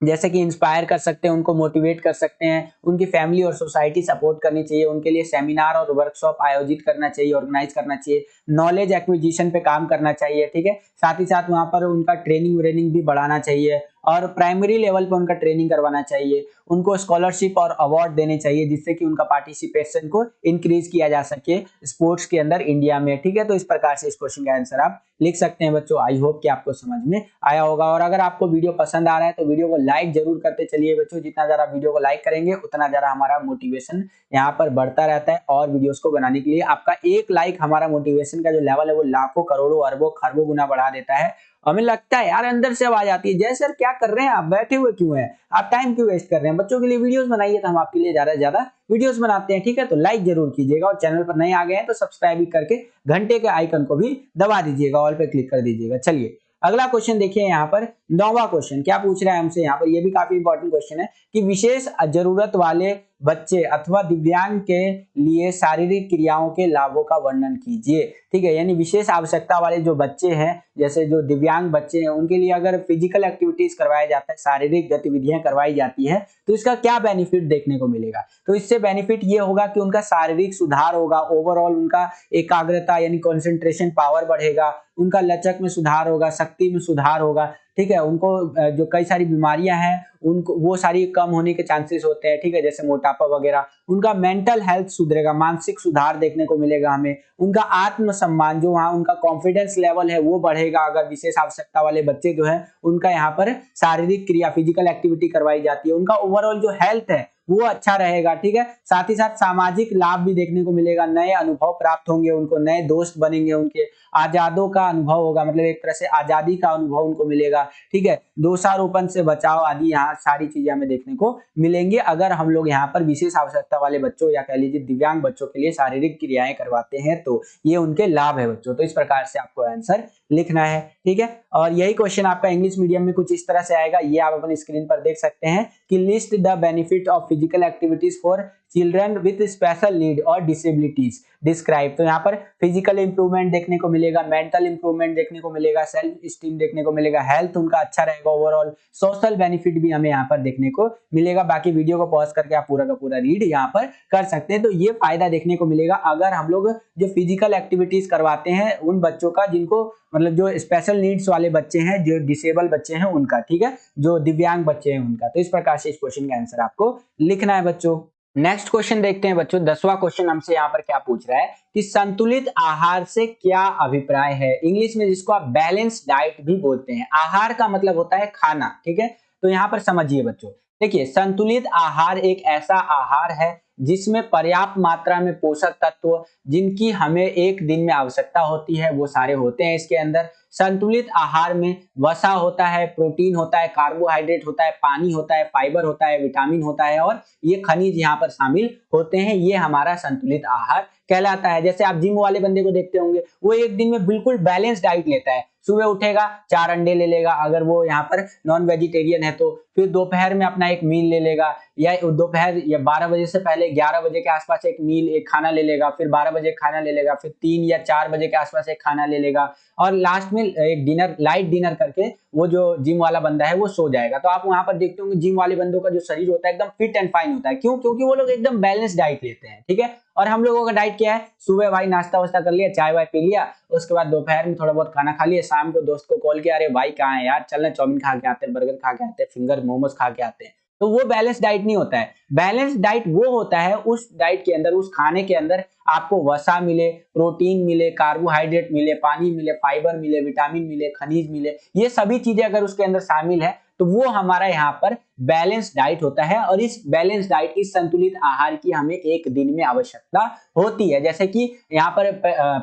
जैसे कि इंस्पायर कर सकते हैं, उनको मोटिवेट कर सकते हैं, उनकी फैमिली और सोसाइटी सपोर्ट करनी चाहिए, उनके लिए सेमिनार और वर्कशॉप आयोजित करना चाहिए, ऑर्गेनाइज करना चाहिए, नॉलेज एक्विजिशन पे काम करना चाहिए। ठीक है, साथ ही साथ वहां पर उनका ट्रेनिंग व्रेनिंग भी बढ़ाना चाहिए और प्राइमरी लेवल पे उनका ट्रेनिंग करवाना चाहिए। उनको स्कॉलरशिप और अवार्ड देने चाहिए जिससे कि उनका पार्टिसिपेशन को इंक्रीज किया जा सके स्पोर्ट्स के अंदर इंडिया में। ठीक है, तो इस प्रकार से इस क्वेश्चन का आंसर आप लिख सकते हैं बच्चों। आई होप कि आपको समझ में आया होगा। और अगर आपको वीडियो पसंद आ रहा है तो वीडियो को लाइक जरूर करते चलिए बच्चों। जितना ज्यादा वीडियो को लाइक करेंगे उतना ज्यादा हमारा मोटिवेशन यहाँ पर बढ़ता रहता है और वीडियोस को बनाने के लिए। आपका एक लाइक हमारा मोटिवेशन का जो लेवल है वो लाखों, करोड़ों, अरबों, खरबों गुना बढ़ा देता है। हमें लगता है यार, अंदर से आवाज आती है, जय सर क्या कर रहे हैं आप, बैठे हुए क्यों हैं, आप टाइम क्यों वेस्ट कर रहे हैं, बच्चों के लिए वीडियोस बनाइए। तो हम आपके लिए ज्यादा से ज्यादा वीडियोस बनाते हैं। ठीक है, तो लाइक जरूर कीजिएगा और चैनल पर नए आ गए हैं तो सब्सक्राइब भी करके घंटे के आइकन को भी दबा दीजिएगा, ऑल पे क्लिक कर दीजिएगा। चलिए अगला क्वेश्चन देखिए, यहाँ पर 9वां क्वेश्चन क्या पूछ रहा है हमसे यहाँ पर, ये भी काफी इंपॉर्टेंट क्वेश्चन है कि विशेष जरूरत वाले बच्चे अथवा दिव्यांग के लिए शारीरिक क्रियाओं के लाभों का वर्णन कीजिए। ठीक है, यानी विशेष आवश्यकता वाले जो बच्चे हैं, जैसे जो दिव्यांग बच्चे हैं, उनके लिए अगर फिजिकल एक्टिविटीज करवाया जाता है, शारीरिक गतिविधियां करवाई जाती है तो इसका क्या बेनिफिट देखने को मिलेगा? तो इससे बेनिफिट ये होगा कि उनका शारीरिक सुधार होगा, ओवरऑल उनका एकाग्रता यानी कंसंट्रेशन पावर बढ़ेगा, उनका लचक में सुधार होगा, शक्ति में सुधार होगा। ठीक है, उनको जो कई सारी बीमारियां हैं उनको वो सारी कम होने के चांसेस होते हैं। ठीक है, जैसे मोटापा वगैरह। उनका मेंटल हेल्थ सुधरेगा, मानसिक सुधार देखने को मिलेगा हमें। उनका आत्मसम्मान, जो वहाँ उनका कॉन्फिडेंस लेवल है वो बढ़ेगा अगर विशेष आवश्यकता वाले बच्चे जो है उनका यहाँ पर शारीरिक क्रिया, फिजिकल एक्टिविटी करवाई जाती है। उनका ओवरऑल जो हेल्थ है वो अच्छा रहेगा। ठीक है, साथ ही साथ सामाजिक लाभ भी देखने को मिलेगा, नए अनुभव प्राप्त होंगे, उनको नए दोस्त बनेंगे, उनके आजादों का अनुभव होगा, मतलब एक तरह से आजादी का अनुभव उनको मिलेगा। ठीक है, दोषारोपण से बचाव आदि यहाँ सारी चीजें हमें देखने को मिलेंगे अगर हम लोग यहाँ पर विशेष आवश्यकता वाले बच्चों या कह लीजिए दिव्यांग बच्चों के लिए शारीरिक क्रियाएं करवाते हैं। तो ये उनके लाभ है बच्चों। तो इस प्रकार से आपको आंसर लिखना है। ठीक है, और यही क्वेश्चन आपका इंग्लिश मीडियम में कुछ इस तरह से आएगा, ये आप अपनी स्क्रीन पर देख सकते हैं कि list the benefit of physical activities for children with special need और डिसेबिलिटीज डिस्क्राइब। तो यहाँ पर फिजिकल इंप्रूवमेंट देखने को मिलेगा, मेंटल इंप्रूवमेंट देखने को मिलेगा, सेल्फ स्टीम देखने को मिलेगा, हेल्थ उनका अच्छा रहेगा, ओवरऑल सोशल बेनिफिट भी हमें यहाँ पर देखने को मिलेगा। बाकी वीडियो को पॉज करके आप पूरा का पूरा रीड यहाँ पर कर सकते हैं। तो ये फायदा देखने को मिलेगा अगर हम लोग जो फिजिकल एक्टिविटीज करवाते हैं उन बच्चों का जिनको मतलब जो स्पेशल नीड्स वाले बच्चे हैं, जो डिसेबल बच्चे हैं उनका। ठीक है, जो दिव्यांग बच्चे हैं उनका। तो इस प्रकार से इस क्वेश्चन का आंसर आपको लिखना है बच्चों। नेक्स्ट क्वेश्चन देखते हैं बच्चों। 10वां क्वेश्चन हमसे यहाँ पर क्या पूछ रहा है कि संतुलित आहार से क्या अभिप्राय है, इंग्लिश में जिसको आप बैलेंस डाइट भी बोलते हैं। आहार का मतलब होता है खाना। ठीक है, तो यहाँ पर समझिए बच्चों, देखिए संतुलित आहार एक ऐसा आहार है जिसमें पर्याप्त मात्रा में पोषक तत्व जिनकी हमें एक दिन में आवश्यकता होती है वो सारे होते हैं इसके अंदर। संतुलित आहार में वसा होता है, प्रोटीन होता है, कार्बोहाइड्रेट होता है, पानी होता है, फाइबर होता है, विटामिन होता है और ये खनिज यहाँ पर शामिल होते हैं। ये हमारा संतुलित आहार कहलाता है। जैसे आप जिम वाले बंदे को देखते होंगे, वो एक दिन में बिल्कुल बैलेंस डाइट लेता है। सुबह उठेगा 4 अंडे ले लेगा अगर वो यहाँ पर नॉन वेजिटेरियन है तो, फिर दोपहर में अपना एक मील ले लेगा, या दोपहर या 12 बजे से पहले 11 बजे के आसपास एक खाना ले लेगा, फिर 12 बजे खाना ले लेगा, फिर 3 या 4 बजे के आसपास एक खाना ले लेगा और लास्ट में एक डिनर, लाइट डिनर करके वो जो जिम वाला बंदा है वो सो जाएगा। तो आप वहां पर देखते होंगे जिम वाले बंदों का जो शरीर होता है एकदम फिट एंड फाइन होता है। क्यों? क्योंकि वो लोग एकदम बैलेंस डाइट लेते हैं, ठीक है। और हम लोगों का डाइट क्या है? सुबह भाई नाश्ता वास्ता कर लिया, चाय वाय पी लिया, उसके बाद दोपहर में थोड़ा बहुत खाना खा लिया, शाम को दोस्त को कॉल किया, अरे भाई कहाँ है यार, चल ना चाउमीन खा के आते हैं, बर्गर खा के आते हैं, फिंगर मोमोज खा के आते हैं। तो वो बैलेंस डाइट नहीं होता है। बैलेंस डाइट वो होता है उस डाइट के अंदर, उस खाने के अंदर आपको वसा मिले, प्रोटीन मिले, कार्बोहाइड्रेट मिले, पानी मिले, फाइबर मिले, विटामिन मिले, खनिज मिले, ये सभी चीजें अगर उसके अंदर शामिल है तो वो हमारा यहाँ पर बैलेंस डाइट होता है। और इस बैलेंस डाइट, इस संतुलित आहार की हमें एक दिन में आवश्यकता होती है। जैसे कि यहाँ पर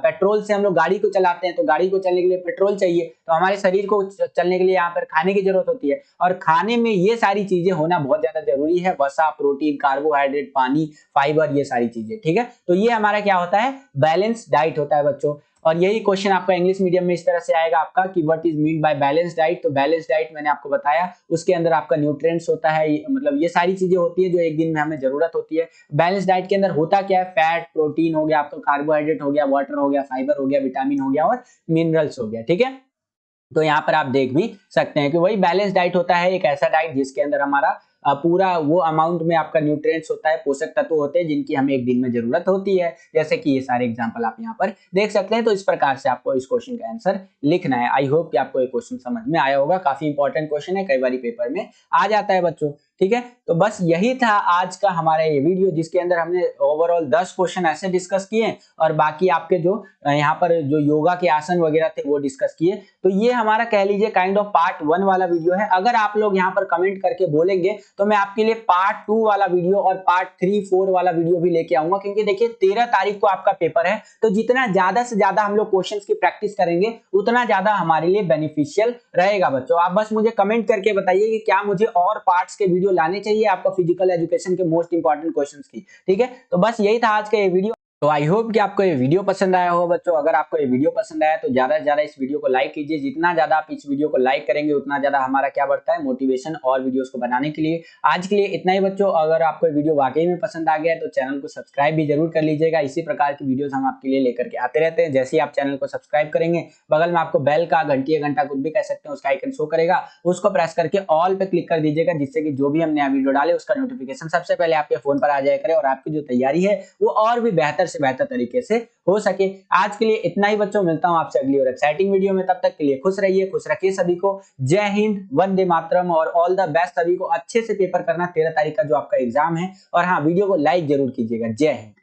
पेट्रोल से हम लोग गाड़ी को चलाते हैं, तो गाड़ी को चलने के लिए पेट्रोल चाहिए, तो हमारे शरीर को चलने के लिए यहाँ पर खाने की जरूरत होती है। और खाने में ये सारी चीजें होना बहुत ज्यादा जरूरी है, वसा, प्रोटीन, कार्बोहाइड्रेट, पानी, फाइबर, ये सारी चीजें, ठीक है। तो ये हमारा क्या होता है? बैलेंस डाइट होता है बच्चों। और यही क्वेश्चन आपका इंग्लिश मीडियम में इस तरह से आएगा आपका कि what is mean by balance diet. तो बैलेंस डाइट मैंने आपको बताया, उसके अंदर आपका न्यूट्रिएंट्स होता है, मतलब ये सारी चीजें होती है जो एक दिन में हमें जरूरत होती है। बैलेंस डाइट के अंदर होता क्या है? फैट, प्रोटीन हो गया आपका, कार्बोहाइड्रेट हो गया, वाटर हो गया, फाइबर हो गया, विटामिन हो गया और मिनरल्स हो गया, ठीक है। तो यहाँ पर आप देख भी सकते हैं कि वही बैलेंस डाइट होता है, एक ऐसा डाइट जिसके अंदर हमारा पूरा वो अमाउंट में आपका न्यूट्रिएंट्स होता है, पोषक तत्व होते हैं जिनकी हमें एक दिन में जरूरत होती है। जैसे कि ये सारे एग्जांपल आप यहाँ पर देख सकते हैं। तो इस प्रकार से आपको इस क्वेश्चन का आंसर लिखना है। आई होप कि आपको ये क्वेश्चन समझ में आया होगा। काफी इंपॉर्टेंट क्वेश्चन है, कई बार पेपर में आ जाता है बच्चों, ठीक है। तो बस यही था आज का हमारा ये वीडियो, जिसके अंदर हमने ओवरऑल 10 क्वेश्चन ऐसे डिस्कस किए और बाकी आपके जो यहाँ पर जो योगा के आसन वगैरह थे वो डिस्कस किए। तो ये हमारा कह लीजिए काइंड ऑफ पार्ट 1 वाला वीडियो है। अगर आप लोग यहाँ पर कमेंट करके बोलेंगे तो मैं आपके लिए पार्ट 2 वाला वीडियो और पार्ट 3, 4 वाला वीडियो भी लेके आऊंगा। क्योंकि देखिए 13 तारीख को आपका पेपर है, तो जितना ज्यादा से ज्यादा हम लोग क्वेश्चंस की प्रैक्टिस करेंगे उतना ज्यादा हमारे लिए बेनिफिशियल रहेगा बच्चों। आप बस मुझे कमेंट करके बताइए कि क्या मुझे और पार्ट्स के वीडियो लाने चाहिए आपका फिजिकल एजुकेशन के मोस्ट इंपॉर्टेंट क्वेश्चंस की, ठीक है। तो बस यही था आज का ये वीडियो। तो आई होप कि आपको ये वीडियो पसंद आया हो बच्चों। अगर आपको ये वीडियो पसंद आया तो ज्यादा से ज्यादा इस वीडियो को लाइक कीजिए। जितना ज्यादा आप इस वीडियो को लाइक करेंगे उतना ज्यादा हमारा क्या बढ़ता है? मोटिवेशन और वीडियोस को बनाने के लिए। आज के लिए इतना ही बच्चों। अगर आपको ये वीडियो वाकई में पसंद आ गया है तो चैनल को सब्सक्राइब भी जरूर कर लीजिएगा। इसी प्रकार की वीडियोस हम आपके लिए लेकर के आते रहते हैं। जैसे ही आप चैनल को सब्सक्राइब करेंगे, बगल में आपको बेल का, घंटी या घंटा कुछ भी कह सकते हैं, उसका आइकन शो करेगा, उसको प्रेस करके ऑल पे क्लिक कर दीजिएगा, जिससे कि जो भी हम नया वीडियो डाले उसका नोटिफिकेशन सबसे पहले आपके फोन पर आ जाया करे और आपकी जो तैयारी है वो और भी बेहतर से बेहतर तरीके से हो सके। आज के लिए इतना ही बच्चों। मिलता हूं आपसे अगली और एक्साइटिंग वीडियो में। तब तक के लिए खुश रहिए, खुश रखिए सभी को। जय हिंद, वंदे मातरम और ऑल द बेस्ट सभी को। अच्छे से पेपर करना 13 तारीख का जो आपका एग्जाम है। और हाँ, वीडियो को लाइक जरूर कीजिएगा। जय हिंद।